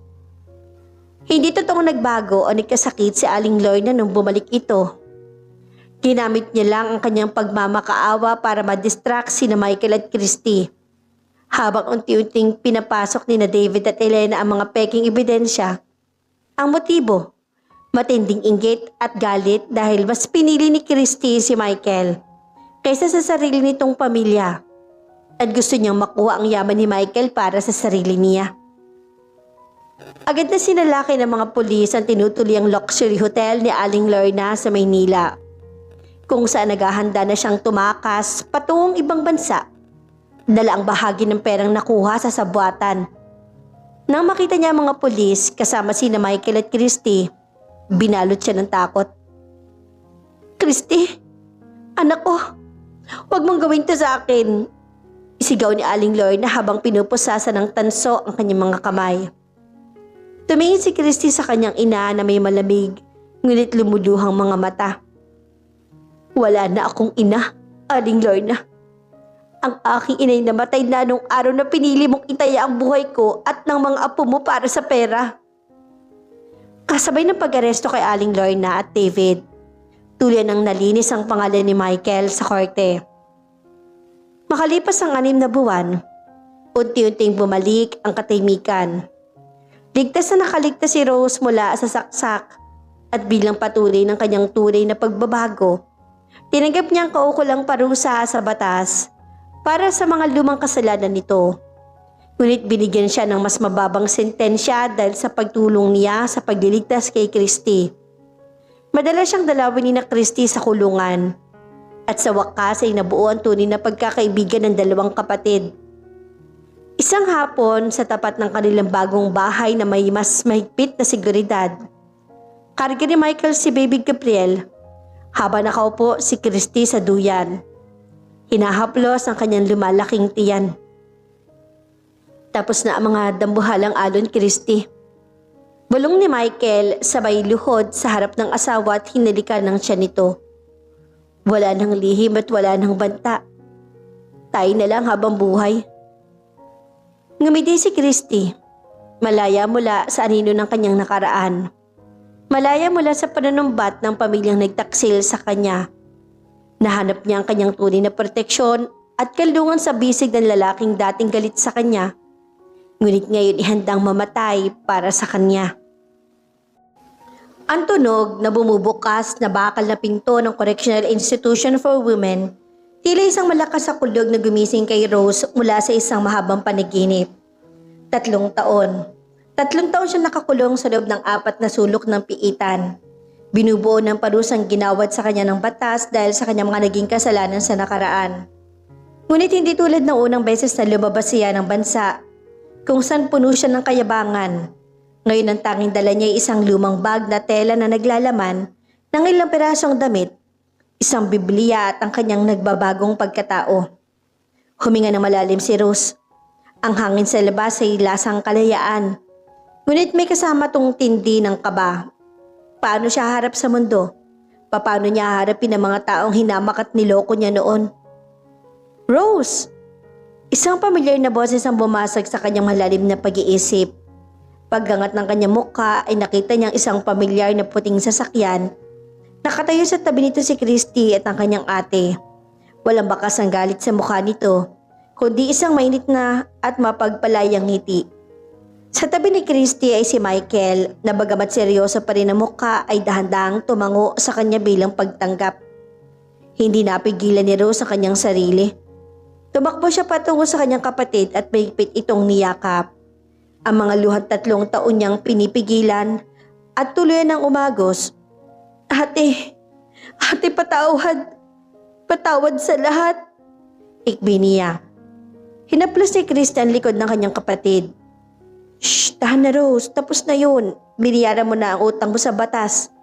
Hindi totoong nagbago o nagkasakit si Aling Lorna nung bumalik ito. Ginamit niya lang ang kanyang pagmamakaawa para madistract sina Michael at Christy. Habang unti-unting pinapasok ni na David at Elena ang mga peking ebidensya, ang motibo, matinding inggit at galit dahil mas pinili ni Christy si Michael kaysa sa sarili nitong pamilya at gusto niyang makuha ang yaman ni Michael para sa sarili niya. Agad na sinalaki ng mga pulis ang tinutuliang luxury hotel ni Aling Lorna sa Maynila, kung saan naghahanda na siyang tumakas patungong ibang bansa. Dala ang bahagi ng perang nakuha sa sabwatan. Nang makita niya ang mga pulis kasama sina Michael at Christy, binalot siya ng takot. "Christy, anak ko, huwag mong gawin to sa akin," isigaw ni Aling Lorna habang pinupusasa ng tanso ang kanyang mga kamay. Tumingin si Christy sa kanyang ina na may malamig, ngunit lumuluhang mga mata. "Wala na akong ina, Aling Lorna. Ang aking inay namatay na nung araw na pinili mong itaya ang buhay ko at ng mga apo mo para sa pera." Kasabay ng pag-aresto kay Aling Lorna at David, tuluyan ng nalinis ang pangalan ni Michael sa korte. Makalipas ang 6 na buwan, unti-unting bumalik ang katahimikan. Ligtas na nakaligtas si Rose mula sa saksak at bilang patuloy ng kanyang tunay na pagbabago, tinanggap niya ang kaukulang parusa sa batas para sa mga lumang kasalanan nito. Ngunit binigyan siya ng mas mababang sentensya dahil sa pagtulong niya sa pagliligtas kay Christy. Madalas siyang dalawin ni na Christy sa kulungan at sa wakas ay nabuo ang tunay na pagkakaibigan ng dalawang kapatid. Isang hapon sa tapat ng kanilang bagong bahay na may mas mahigpit na seguridad, karga ni Michael si Baby Gabriel habang nakaupo si Christy sa duyan. Hinahaplos ang kanyang lumalaking tiyan. Tapos na ang mga dambuhalang alon, Christy. Bulong ni Michael sabay luhod sa harap ng asawa at hinalikan ng tiyan nito. Wala nang lihim at wala nang banta. Tayo na lang habang buhay. Ngumiti si Christy, malaya mula sa anino ng kanyang nakaraan. Malaya mula sa pananumbat ng pamilyang nagtaksil sa kanya. Nahanap niya ang kanyang tunay na proteksyon at kalungan sa bisig ng lalaking dating galit sa kanya. Ngunit ngayon ihandang mamatay para sa kanya. Ang tunog na bumubukas na bakal na pinto ng Correctional Institution for Women, tila isang malakas na kulog na gumising kay Rose mula sa isang mahabang panaginip. 3 taon. 3 taon siya nakakulong sa loob ng 4 na sulok ng piitan. Binubuo ng parusang ginawad sa kanya ng batas dahil sa kanyang mga naging kasalanan sa nakaraan. Ngunit hindi tulad ng unang beses na lumabas siya ng bansa, kung saan puno siya ng kayabangan. Ngayon ang tanging dala niya ay isang lumang bag na tela na naglalaman ng ilang pirasong damit, isang Biblia at ang kanyang nagbabagong pagkatao. Huminga ng malalim si Rose. Ang hangin sa labas ay lasang kalayaan. Ngunit may kasama tong tindi ng kaba. Paano siya harap sa mundo? Paano niya harapin ang mga taong hinamak at niloko niya noon? "Rose!" Isang pamilyar na boses ang bumasag sa kanyang malalim na pag-iisip. Paggangat ng kanyang mukha ay nakita niyang isang pamilyar na puting sasakyan. Nakatayo sa tabi nito si Christy at ang kanyang ate. Walang bakas ang galit sa mukha nito, kundi isang mainit na at mapagpalayang ngiti. Sa tabi ni Christy ay si Michael na bagamat seryoso pa rin ang mukha ay dahan-dahang tumango sa kanya bilang pagtanggap. Hindi napigilan ni Rose ang kanyang sarili. Tumakbo siya patungo sa kanyang kapatid at mahigpit itong niyakap. Ang mga luhang 3 taon niyang pinipigilan at tuluyan ng umagos. Ate patawad. Patawad sa lahat." Ikbi niya. Hinaplos ni Christian likod ng kanyang kapatid. "Shh, tahan na Rose, tapos na yun. Biniyaran mo na ang utang mo sa batas.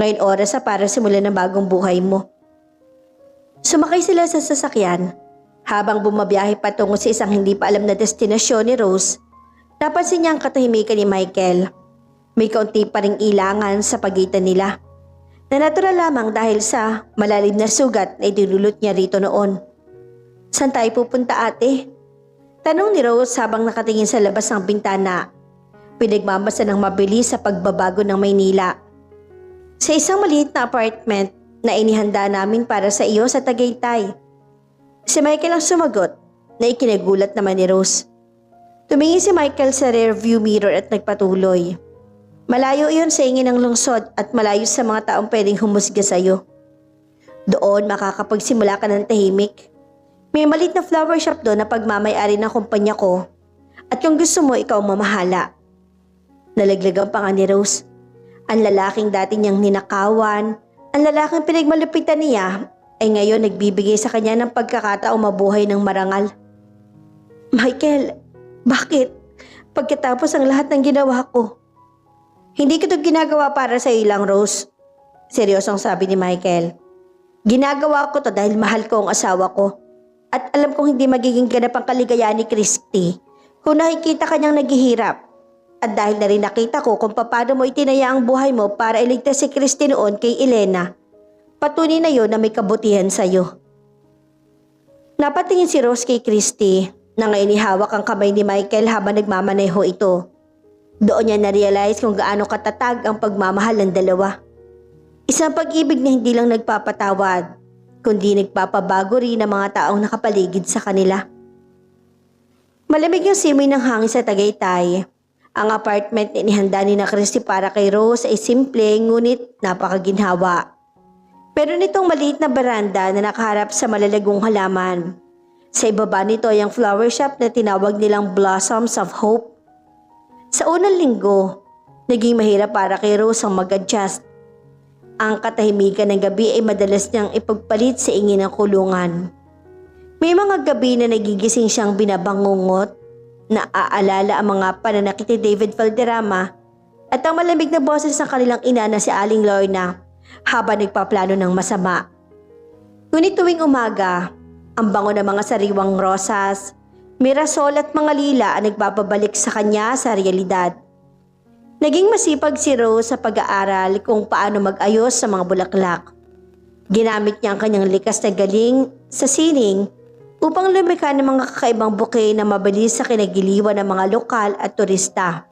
Ngayon oras na para simulan ng bagong buhay mo." Sumakay sila sa sasakyan. Habang bumabiyahe patungo sa isang hindi pa alam na destinasyon ni Rose, napansin niya ang katahimikan ni Michael. May kaunti pa ring ilangan sa pagitan nila, na natural lamang dahil sa malalim na sugat na idinulot niya rito noon. "Saan tayo pupunta, ate?" Tanong ni Rose habang nakatingin sa labas ng bintana. Pinagmamasa ng mabilis sa pagbabago ng Maynila. "Sa isang maliit na apartment na inihanda namin para sa iyo sa Tagaytay." Si Michael ang sumagot na ikinagulat naman ni Rose. Tumingin si Michael sa rearview mirror at nagpatuloy. "Malayo iyon sa ingin ng lungsod at malayo sa mga taong pwedeng humusga sa iyo. Doon makakapagsimula ka ng tahimik. May maliit na flower shop doon na pagmamay-ari ng kumpanya ko at kung gusto mo ikaw mamahala." Nalaglagan pa nga ni Rose. Ang lalaking dati niyang ninakawan, ang lalaking pinagmalupitan niya, ay ngayon nagbibigay sa kanya ng pagkakataong mabuhay ng marangal. "Michael, bakit? Pagkatapos ang lahat ng ginawa ko." Hindi ko ito ginagawa para sa iyo lang, Rose. Seryosong sabi ni Michael. Ginagawa ko to dahil mahal ko ang asawa ko. At alam kong hindi magiging ganap ang kaligayahan ni Christy kung nakikita kanyang naghihirap. At dahil na rin nakita ko kung paano mo itinaya ang buhay mo para iligtas si Christy noon kay Elena, patunay na yon na may kabutihan sa iyo. Napatingin si Rose kay Christy na ngayon ihawak ang kamay ni Michael habang nagmamaneho ito. Doon niya na-realize kung gaano katatag ang pagmamahal ng dalawa. Isang pag-ibig na hindi lang nagpapatawad, kundi nagpapabago rin ng mga taong nakapaligid sa kanila. Malamig yung simoy ng hangin sa Tagaytay. Ang apartment na inihanda ni na Christy para kay Rose ay simple ngunit napakaginhawa. Pero nitong maliit na baranda na nakaharap sa malalagong halaman. Sa ibaba nito ay ang flower shop na tinawag nilang Blossoms of Hope. Sa unang linggo, naging mahirap para kay Rose ang mag-adjust. Ang katahimikan ng gabi ay madalas niyang ipagpalit sa ingin ng kulungan. May mga gabi na nagigising siyang binabangungot, na aalala ang mga pananakit ni David Valderrama at ang malamig na boses ng kanilang ina na si Aling Lorna habang nagpaplano ng masama. Ngunit tuwing umaga, ang bango ng mga sariwang rosas, mirasol at mga lila ang nagpapabalik sa kanya sa realidad. Naging masipag si Rose sa pag-aaral kung paano mag-ayos sa mga bulaklak. Ginamit niya ang kanyang likas na galing sa sining upang lumikha ng mga kakaibang bouquet na mabilis sa kinagiliwan ng mga lokal at turista.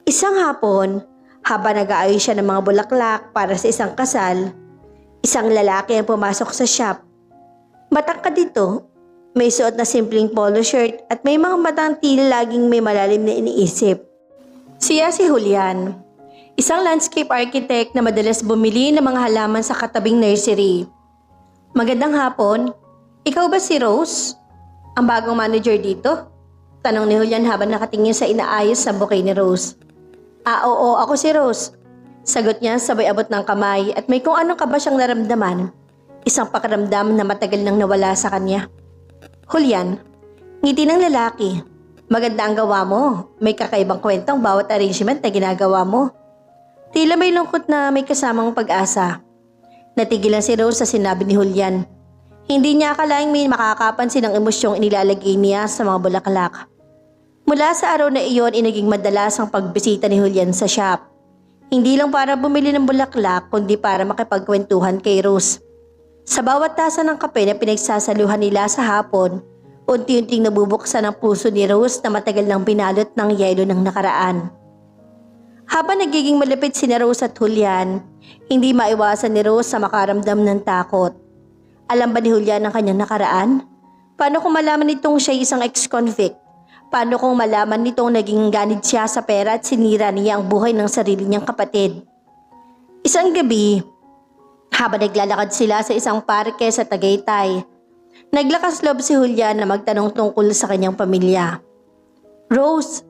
Isang hapon, habang nag-aayos siya ng mga bulaklak para sa isang kasal, isang lalaki ang pumasok sa shop. Matangkad dito, may suot na simpleng polo shirt at may mga matang tila laging may malalim na iniisip. Siya si Julian, isang landscape architect na madalas bumili ng mga halaman sa katabing nursery. Magandang hapon. Ikaw ba si Rose? Ang bagong manager dito? Tanong ni Julian habang nakatingin sa inaayos sa bouquet ni Rose. Oo, ako si Rose. Sagot niya sabay abot ng kamay at may kung anong kaba siyang naramdaman. Isang pakiramdam na matagal nang nawala sa kanya. Julian, ngiti ng lalaki. Maganda ang gawa mo. May kakaibang kwentong bawat arrangement na ginagawa mo. Tila may lungkot na may kasamang pag-asa. Natigilan si Rose sa sinabi ni Julian. Hindi niya akalaing may makakapansin ang emosyong inilalagay niya sa mga bulaklak. Mula sa araw na iyon ay naging madalas ang pagbisita ni Julian sa shop. Hindi lang para bumili ng bulaklak kundi para makipagkwentuhan kay Rose. Sa bawat tasa ng kape na pinagsasaluhan nila sa hapon, unti-unting nabubuksan ang puso ni Rose na matagal nang binalot ng yelo ng nakaraan. Habang nagiging malapit si Rose at Julian, hindi maiwasan ni Rose sa makaramdam ng takot. Alam ba ni Julian ang kanyang nakaraan? Paano kung malaman nitong siya isang ex-convict? Paano kung malaman nitong naging ganid siya sa pera at sinira niya ang buhay ng sarili niyang kapatid? Isang gabi, habang naglalakad sila sa isang parke sa Tagaytay, naglakas loob si Julian na magtanong tungkol sa kanyang pamilya. Rose,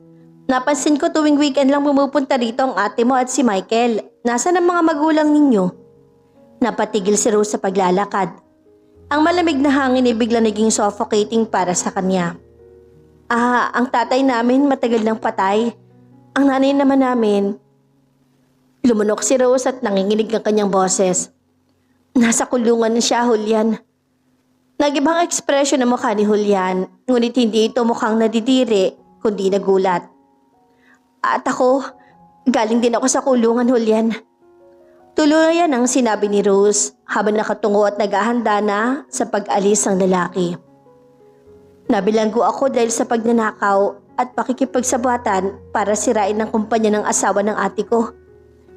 napansin ko tuwing weekend lang pumupunta rito ang ate mo at si Michael. Nasaan ang mga magulang ninyo? Napatigil si Rose sa paglalakad. Ang malamig na hangin ay biglang naging suffocating para sa kanya. Ang tatay namin matagal nang patay. Ang nanay naman namin. Lumunok si Rose at nanginginig ang kanyang boses. Nasa kulungan siya, Julian. Nag-ibang ekspresyon ng mukha ni Julian, ngunit hindi ito mukhang nadidiri, kundi nagulat. At ako, galing din ako sa kulungan, Julian. Tuluyan ang sinabi ni Rose habang nakatungo at naghahanda na sa pag-alis ng lalaki. Nabilanggo ako dahil sa pagnanakaw at pakikipagsabwatan para sirain ang kumpanya ng asawa ng ate ko.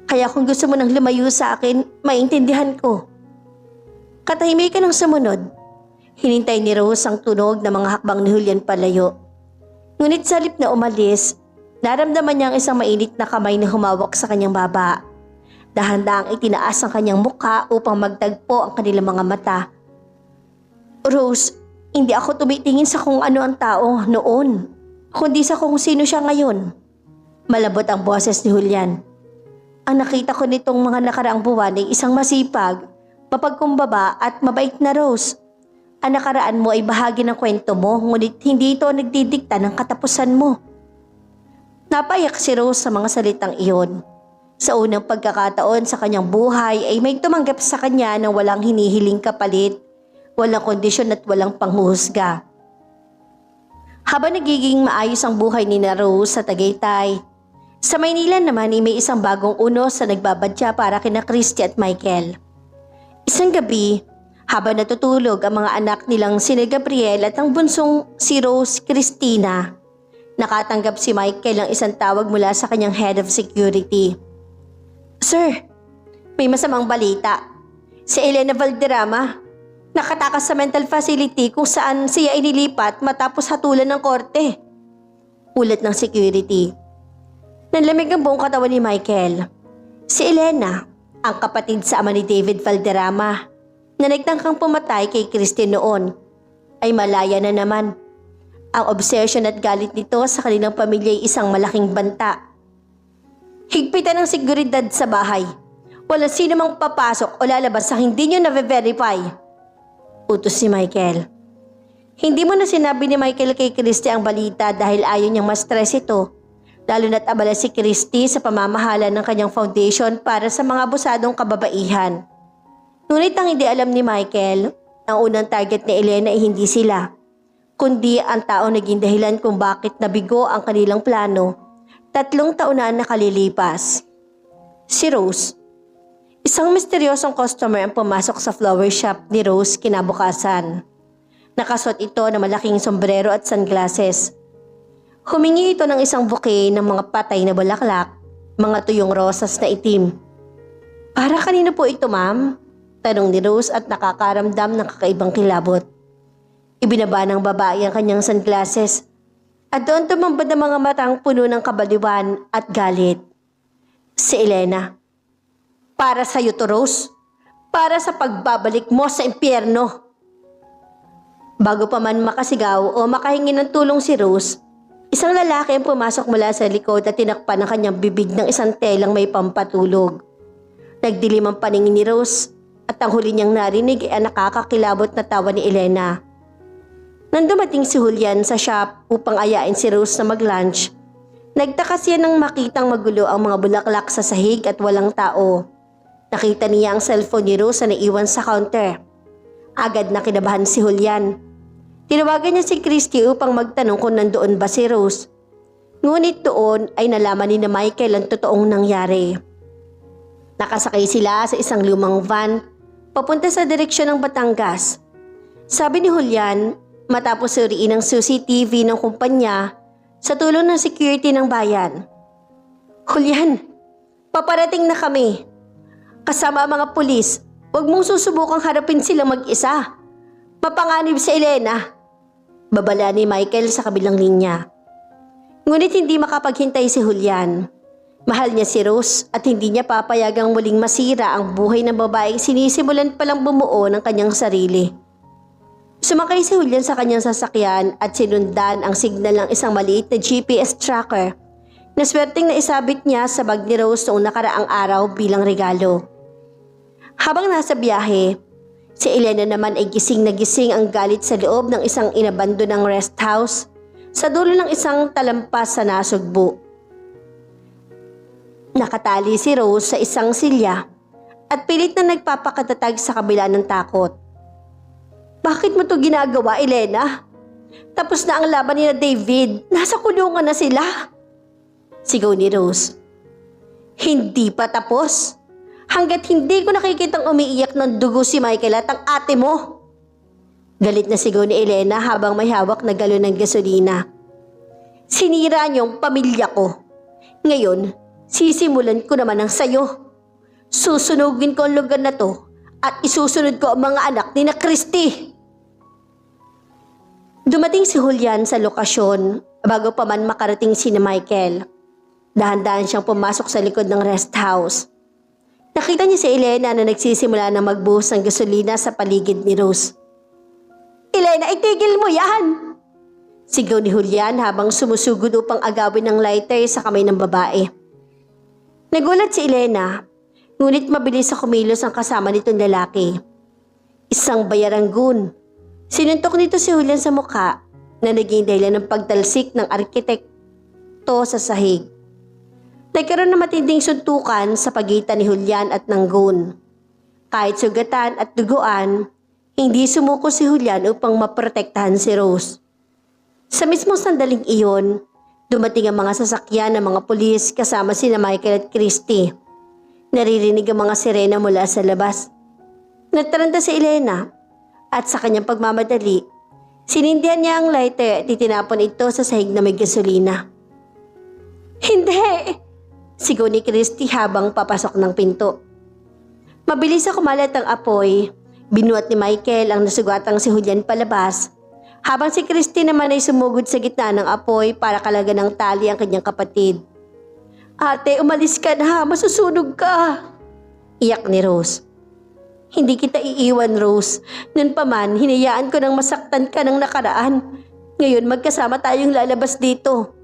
Kaya kung gusto mo nang lumayo sa akin, maintindihan ko. Katahimikan ang sumunod. Hinintay ni Rose ang tunog ng mga hakbang ni Julian palayo. Ngunit sa halip na umalis, naramdaman niya ang isang mainit na kamay na humawak sa kanyang baba. Dahan-dahang itinaas ang kanyang mukha upang magtagpo ang kanilang mga mata. Rose, hindi ako tumitingin sa kung ano ang tao noon, kundi sa kung sino siya ngayon. Malambot ang boses ni Julian. Ang nakita ko nitong mga nakaraang buwan ay isang masipag, mapagkumbaba at mabait na Rose. Ang nakaraan mo ay bahagi ng kwento mo, ngunit hindi ito nagdidikta ng katapusan mo. Napayak si Rose sa mga salitang iyon. Sa unang pagkakataon sa kanyang buhay ay may tumanggap sa kanya ng walang hinihiling kapalit, walang kondisyon at walang panghuhusga. Habang nagiging maayos ang buhay ni Rose sa Tagaytay, sa Maynila naman ay may isang bagong unos na nagbabadya para kina Christy at Michael. Isang gabi, habang natutulog ang mga anak nilang sina Gabriel at ang bunsong si Rose Cristina, nakatanggap si Michael ng isang tawag mula sa kanyang head of security. Sir, may masamang balita. Si Elena Valderrama, nakatakas sa mental facility kung saan siya inilipat matapos hatulan ng korte. Ulat ng security. Nanlamig ang buong katawan ni Michael. Si Elena, ang kapatid sa ama ni David Valderrama, na nagtangkang pumatay kay Christine noon, ay malaya na naman. Ang obsession at galit nito sa kanilang pamilya ay isang malaking banta. Higpitan ng seguridad sa bahay. Wala sino mang papasok o lalabas sa hindi nyo na-verify. Utos si Michael. Hindi mo na sinabi ni Michael kay Christy ang balita dahil ayaw niyang ma-stress ito. Lalo na't abala si Christy sa pamamahala ng kanyang foundation para sa mga abusadong kababaihan. Ngunit ang hindi alam ni Michael, ang unang target ni Elena ay hindi sila, kundi ang taong naging dahilan kung bakit nabigo ang kanilang plano 3 taon na nakalilipas. Si Rose. Isang misteryosong customer ang pumasok sa flower shop ni Rose kinabukasan. Nakasuot ito ng malaking sombrero at sunglasses. Humingi ito ng isang bouquet ng mga patay na bulaklak, mga tuyong rosas na itim. Para kanino po ito, ma'am? Tanong ni Rose at nakakaramdam ng kakaibang kilabot. Ibinaba ng babae ang kanyang sunglasses at doon tumambad ang mga matang puno ng kabaliwan at galit. Si Elena. Para sa'yo to, Rose. Para sa pagbabalik mo sa impyerno. Bago pa man makasigaw o makahingi ng tulong si Rose, isang lalaki ang pumasok mula sa likod at tinakpan ang kanyang bibig ng isang telang may pampatulog. Nagdilim ang paningin ni Rose at ang huli niyang narinig ay ang nakakakilabot na tawa ni Elena. Nang dumating si Julian sa shop upang ayain si Rose na mag-lunch, nagtaka siya nang makitang magulo ang mga bulaklak sa sahig at walang tao. Nakita niya ang cellphone ni Rose na naiwan sa counter. Agad na kinabahan si Julian. Tinawagan niya si Christy upang magtanong kung nandoon ba si Rose. Ngunit doon ay nalaman ni na Michael ang totoong nangyari. Nakasakay sila sa isang lumang van papunta sa direksyon ng Batangas. Sabi ni Julian, matapos suriin ang CCTV ng kumpanya sa tulong ng security ng bayan. Julian, paparating na kami. Kasama ang mga pulis, huwag mong susubukang harapin silang mag-isa. Mapanganib si Elena. Babala ni Michael sa kabilang linya. Ngunit hindi makapaghintay si Julian. Mahal niya si Rose at hindi niya papayagang muling masira ang buhay ng babaeng sinisimulan palang bumuo ng kanyang sarili. Sumakay si Julian sa kanyang sasakyan at sinundan ang signal ng isang maliit na GPS tracker na swerteng na isabit niya sa bag ni Rose noong nakaraang araw bilang regalo. Habang nasa biyahe, si Elena naman ay gising na gising ang galit sa loob ng isang inabandonang rest house sa dulo ng isang talampas sa Nasugbu. Nakatali si Rose sa isang silya at pilit na nagpapakatatag sa kabila ng takot. Bakit mo to ginagawa, Elena? Tapos na ang laban ni David. Nasa kulungan na sila. Sigaw ni Rose. Hindi pa tapos. Hanggat hindi ko nakikitang umiiyak ng dugo si Michael at ang ate mo. Galit na sigaw ni Elena habang may hawak na galon ng gasolina. Sinira niyong pamilya ko. Ngayon, sisimulan ko naman ang sayo. Susunugin ko ang lugar na to at isusunod ko ang mga anak ni na Christy. Dumating si Julian sa lokasyon bago pa man makarating si Michael. Dahan-dahan siyang pumasok sa likod ng rest house. Nakita niya si Elena na nagsisimula na magbuhos ng gasolina sa paligid ni Rose. Elena, itigil mo yan! Sigaw ni Julian habang sumusugod upang agawin ng lighter sa kamay ng babae. Nagulat si Elena, ngunit mabilis sa kumilos ang kasama nitong lalaki. Isang bayaranggun. Sinuntok nito si Julian sa mukha na naging dahilan ng pagtalsik ng arkitek. ito sa sahig. Nagkaroon ng matinding suntukan sa pagitan ni Julian at Nanggun. Kahit sugatan at duguan, hindi sumuko si Julian upang maprotektahan si Rose. Sa mismong sandaling iyon, dumating ang mga sasakyan ng mga pulis kasama sina Michael at Christy. Naririnig ang mga sirena mula sa labas. Nataranta si Elena at sa kanyang pagmamadali, sinindihan niya ang lighter at itinapon ito sa sahig na may gasolina. "Hindi!" sigaw ni Christy habang papasok ng pinto. Mabilis na kumalat ang apoy. Binuhat ni Michael ang nasugatang si Julian palabas, habang si Christy naman ay sumugod sa gitna ng apoy para kalagan ng tali ang kanyang kapatid. "Ate, umalis ka na, masusunog ka!" iyak ni Rose. "Hindi kita iiwan, Rose. Noon pa man, hinayaan ko nang masaktan ka ng nakaraan. Ngayon magkasama tayong lalabas dito."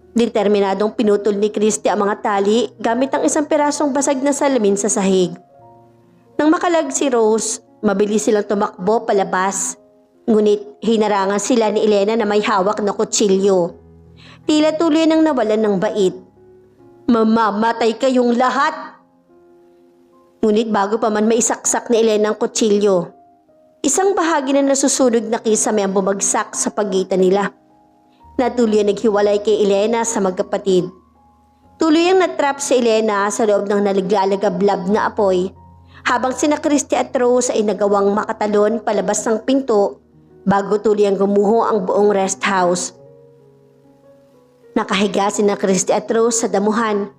Determinadong pinutol ni Christy ang mga tali gamit ang isang pirasong basag na salamin sa sahig. Nang makalag si Rose, mabilis silang tumakbo palabas. Ngunit hinarangan sila ni Elena na may hawak na kutsilyo. Tila tuloy nang nawalan ng bait. "Mamamatay kayong lahat!" Ngunit bago pa man maisaksak ni Elena ang kutsilyo, isang bahagi na nasusunog na kisame ang bumagsak sa pagitan nila. Natuloy naghiwalay kay Elena sa magkapatid. Tuloy ang natrap si Elena sa loob ng nalaglalagablab na apoy, habang sina Christy at Rose ay nagawang makatalon palabas ng pinto bago tuluyang gumuho ang buong rest house. Nakahiga sina Christy at Rose sa damuhan,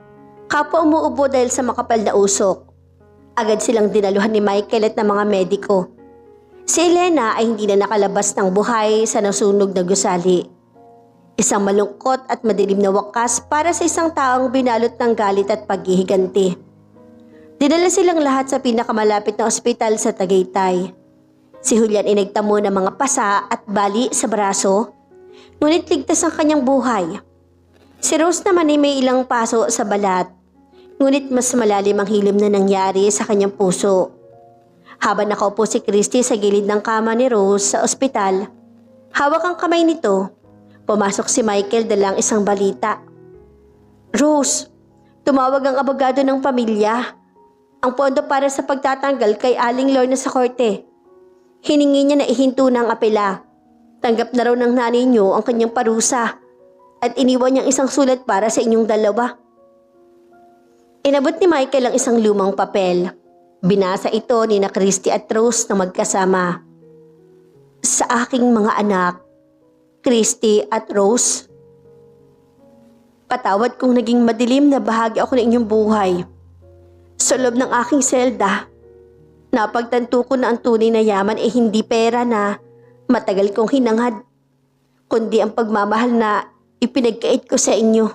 kapwa umuubo dahil sa makapal na usok. Agad silang dinaluhan ni Michael at ng mga mediko. Si Elena ay hindi na nakalabas ng buhay sa nasunog na gusali. Isang malungkot at madilim na wakas para sa isang taong binalot ng galit at paghihiganti. Dinala silang lahat sa pinakamalapit na ospital sa Tagaytay. Si Julian ay nagtamo ng mga pasa at bali sa braso, ngunit ligtas ang kanyang buhay. Si Rose naman ay may ilang paso sa balat, ngunit mas malalim ang hilim na nangyari sa kanyang puso. Habang nakaupo si Christy sa gilid ng kama ni Rose sa ospital, hawak ang kamay nito. Pumasok si Michael dalang isang balita. "Rose, tumawag ang abogado ng pamilya. Ang pondo para sa pagtatanggal kay Aling Lorna sa korte. Hiningi niya na ihinto ng apela. Tanggap na raw ng nanay niyo ang kanyang parusa at iniwan niyang isang sulat para sa inyong dalawa." Inabot ni Michael ang isang lumang papel. Binasa ito ni na Christy at Rose na magkasama. "Sa aking mga anak, Christy at Rose, patawad kung naging madilim na bahagi ako ng inyong buhay. Sa loob ng aking selda, napagtanto ko na ang tunay na yaman ay hindi pera na matagal kong hinangad, kundi ang pagmamahal na ipinagkait ko sa inyo.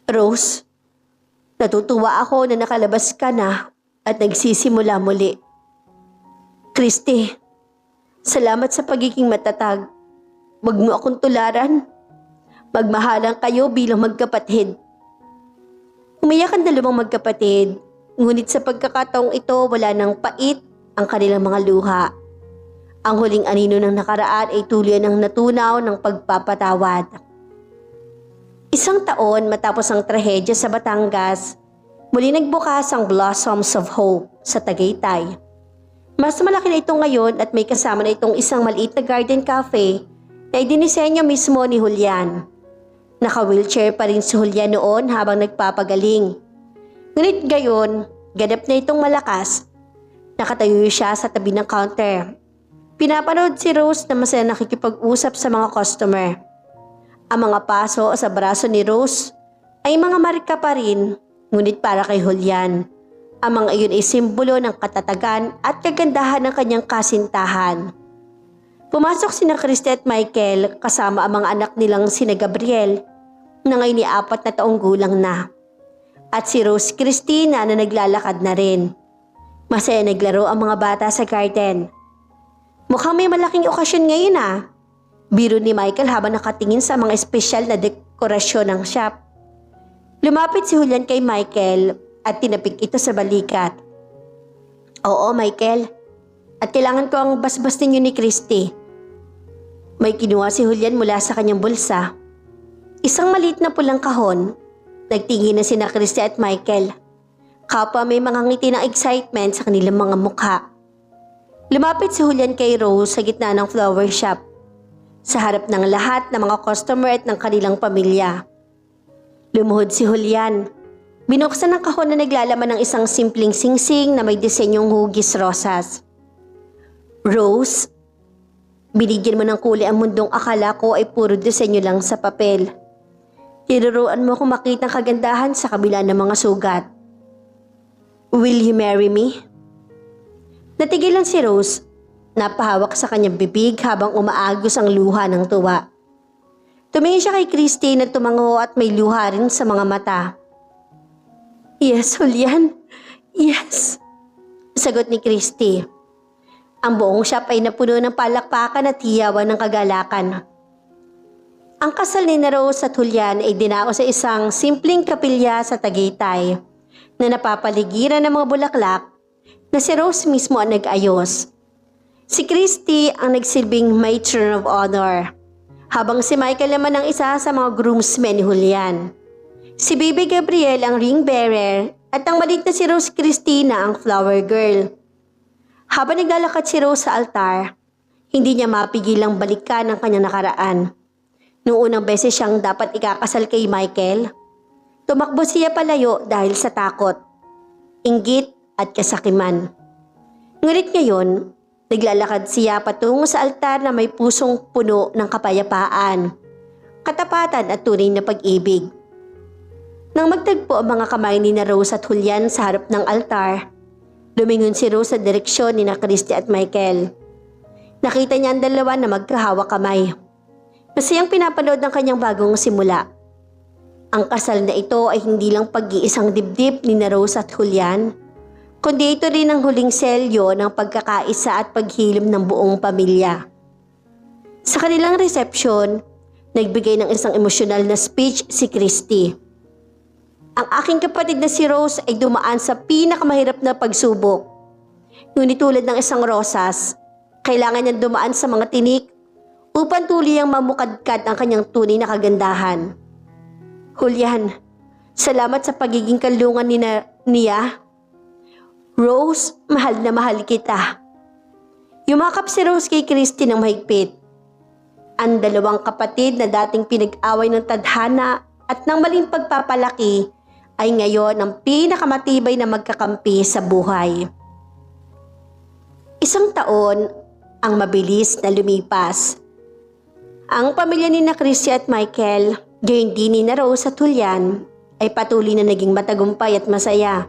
Rose, natutuwa ako na nakalabas ka na at nagsisimula muli. Christy, salamat sa pagiging matatag. Huwag mo akong tularan. Magmahalan kayo bilang magkapatid." Umiyak ang dalawang magkapatid, ngunit sa pagkakataong ito wala nang pait ang kanilang mga luha. Ang huling anino ng nakaraan ay tuluyan ng natunaw ng pagpapatawad. Isang taon matapos ang trahedya sa Batangas, muli nagbukas ang Blossoms of Hope sa Tagaytay. Mas malaki na ito ngayon at may kasama na itong isang maliit na garden cafe na idinisenyo mismo ni Julian. Naka-wheelchair pa rin si Julian noon habang nagpapagaling. Ngunit gayon, ganap na itong malakas. Nakatayo siya sa tabi ng counter. Pinapanood si Rose na masaya nakikipag-usap sa mga customer. Ang mga paso sa braso ni Rose ay mga marka pa rin, ngunit para kay Julian. Ang mga iyon ay simbolo ng katatagan at kagandahan ng kanyang kasintahan. Pumasok sina Christy at Michael kasama ang mga anak nilang sina Gabriel na ngayon ay 4 na taong gulang na. At si Rose Christina na naglalakad na rin. Masaya naglaro ang mga bata sa garden. "Mukhang may malaking okasyon ngayon ah," biro ni Michael habang nakatingin sa mga espesyal na dekorasyon ng shop. Lumapit si Julian kay Michael at tinapik ito sa balikat. "Oo, Michael. At kailangan ko ang basbas ninyo ni Christy." May kinuha si Julian mula sa kanyang bulsa. Isang maliit na pulang kahon. Nagtingin na sina Christy at Michael. Kapwa may mga ngiti ng excitement sa kanilang mga mukha. Lumapit si Julian kay Rose sa gitna ng flower shop. Sa harap ng lahat ng mga customer at ng kanilang pamilya. Lumuhod si Julian. Binuksan ang kahon na naglalaman ng isang simpleng singsing na may disenyong hugis rosas. Rose, binigyan mo ng kulay ang mundong akala ko ay puro disenyo lang sa papel. Tinuruan mo kung makita ang kagandahan sa kabila ng mga sugat. Will you marry me? Natigilan si Rose. Napahawak sa kanyang bibig habang umaagos ang luha ng tuwa. Tumingin siya kay Christy na tumango at may luha rin sa mga mata. Yes, Julian. Yes. Sagot ni Christy. Ang buong shop ay napuno ng palakpakan at hiyawan ng kagalakan. Ang kasal ni Rose at Julian ay dinao sa isang simpleng kapilya sa Tagaytay na napapaligiran ng mga bulaklak na si Rose mismo ang nag-ayos. Si Christy ang nagsilbing matron of honor, habang si Michael naman ang isa sa mga groomsmen ni Julian. Si Baby Gabriel ang ring bearer at ang maliit na si Rose Cristina ang flower girl. Habang naglalakad si Rose sa altar, hindi niya mapigilang balikan ang kanyang nakaraan. Noong unang beses siyang dapat ikakasal kay Michael, tumakbo siya palayo dahil sa takot, inggit at kasakiman. Ngunit ngayon, naglalakad siya patungo sa altar na may pusong puno ng kapayapaan, katapatan at tunay na pag-ibig. Nang magtagpo ang mga kamay ni Rose at Julian sa harap ng altar, lumingon si Rose sa direksyon ni Christy at Michael. Nakita niya ang dalawa na magkahawak kamay. Masayang pinapanood ng kanyang bagong simula. Ang kasal na ito ay hindi lang pag-iisang dibdib ni Rose at Julian, kundi ito rin ang huling selyo ng pagkakaisa at paghilom ng buong pamilya. Sa kanilang reception, nagbigay ng isang emosyonal na speech si Christy. Ang aking kapatid na si Rose ay dumaan sa pinakamahirap na pagsubok. Ngunit tulad ng isang rosas, kailangan niyang dumaan sa mga tinik upang tuluyang mamukadkad ang kanyang tunay na kagandahan. Julian, salamat sa pagiging kalungan niya. Rose, mahal na mahal kita. Yumakap si Rose kay Christy ng mahigpit. Ang dalawang kapatid na dating pinag-away ng tadhana at ng maling pagpapalaki ay ngayon ang pinakamatibay na magkakampi sa buhay. Isang taon ang mabilis na lumipas. Ang pamilya ni Christy at Michael, gayon din ni Rose at Julian, ay patuloy na naging matagumpay at masaya.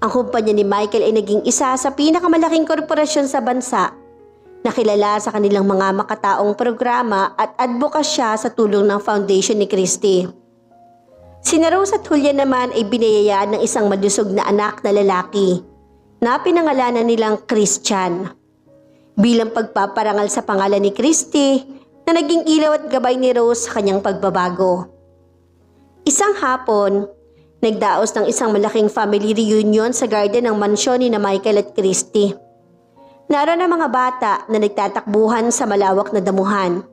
Ang kumpanya ni Michael ay naging isa sa pinakamalaking korporasyon sa bansa na kilala sa kanilang mga makataong programa at advokasya sa tulong ng foundation ni Christy. Si Rose at Julian naman ay biniyayaan ng isang malusog na anak na lalaki na pinangalanan nilang Christian. Bilang pagpaparangal sa pangalan ni Christy na naging ilaw at gabay ni Rose sa kanyang pagbabago. Isang hapon, nagdaos ng isang malaking family reunion sa garden ng mansyon ni Michael at Christy. Naroon ang mga bata na nagtatakbuhan sa malawak na damuhan.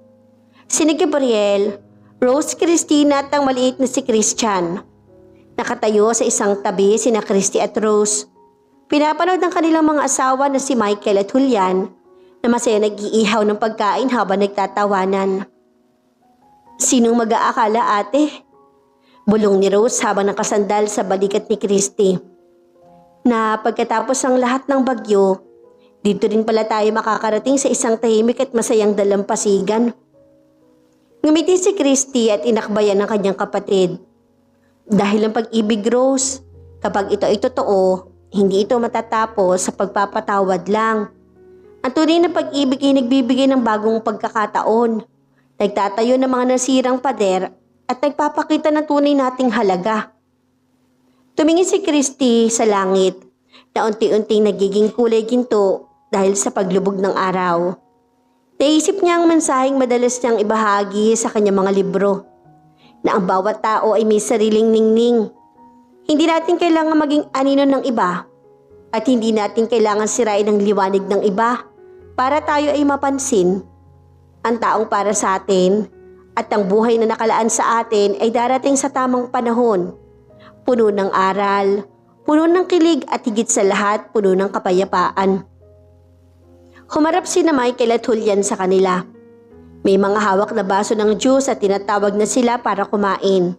Sina Gabriel, Rose Cristina at ang maliit na si Christian. Nakatayo sa isang tabi sina Christy at Rose. Pinapanood ng kanilang mga asawa na si Michael at Julian na masaya nag-iihaw ng pagkain habang nagtatawanan. Sinong mag-aakala, ate? Bulong ni Rose habang nakasandal sa balikat ni Christy. Na pagkatapos ng lahat ng bagyo, dito rin pala tayo makakarating sa isang tahimik at masayang dalampasigan. Ngumiti si Christy at inakbayan ng kanyang kapatid. Dahil ang pag-ibig, Rose, kapag ito ay totoo, hindi ito matatapos sa pagpapatawad lang. Ang tunay na pag-ibig ay nagbibigay ng bagong pagkakataon, nagtatayo ng mga nasirang pader at nagpapakita ng tunay nating halaga. Tumingin si Christy sa langit na unti-unting nagiging kulay ginto dahil sa paglubog ng araw. Naisip niya ang mensaheng madalas niyang ibahagi sa kanyang mga libro, na ang bawat tao ay may sariling ningning. Hindi natin kailangan maging anino ng iba at hindi natin kailangan sirain ang liwanag ng iba para tayo ay mapansin. Ang taong para sa atin At ang buhay na nakalaan sa atin ay darating sa tamang panahon. Puno ng aral, puno ng kilig at higit sa lahat, puno ng kapayapaan. Humarap sina Michael at Julian sa kanila. May mga hawak na baso ng juice at tinatawag na sila para kumain.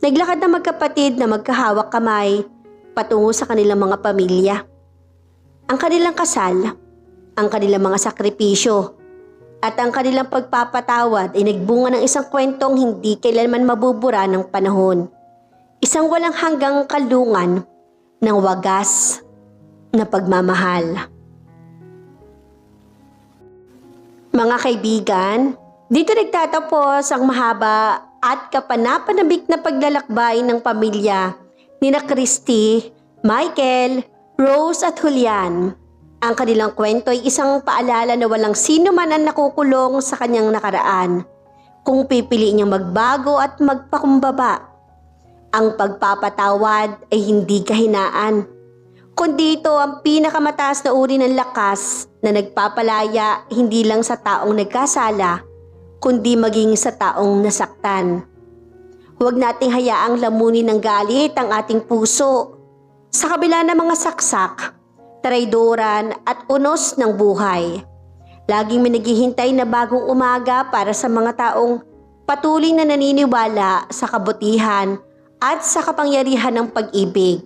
Naglakad na magkapatid na magkahawak kamay patungo sa kanilang mga pamilya. Ang kanilang kasal, ang kanilang mga sakripisyo, at ang kanilang pagpapatawad ay nagbunga ng isang kwentong hindi kailanman mabubura ng panahon. Isang walang hanggang kalungan ng wagas na pagmamahal. Mga kaibigan, dito nagtatapos ang mahaba at kapanapanabik na paglalakbay ng pamilya nina Christy, Michael, Rose at Julian. Ang kanilang kwento ay isang paalala na walang sino man ang nakukulong sa kanyang nakaraan kung pipiliin niyang magbago at magpakumbaba. Ang pagpapatawad ay hindi kahinaan, kundi ito ang pinakamataas na uri ng lakas na nagpapalaya hindi lang sa taong nagkasala, kundi maging sa taong nasaktan. Huwag nating hayaang lamunin ng galit ang ating puso sa kabila ng mga saksak, traidoran at unos ng buhay. Laging may naghihintay na bagong umaga para sa mga taong patuloy na naniniwala sa kabutihan at sa kapangyarihan ng pag-ibig.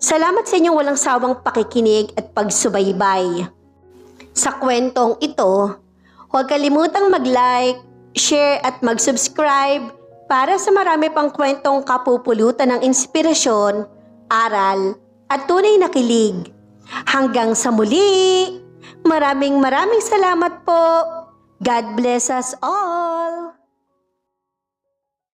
Salamat sa inyong walang sawang pakikinig at pagsubaybay. Sa kwentong ito, huwag kalimutang mag-like, share at mag-subscribe para sa marami pang kwentong kapupulutan ng inspirasyon, aral at tunay na kilig. Hanggang sa muli, maraming salamat po. God bless us all.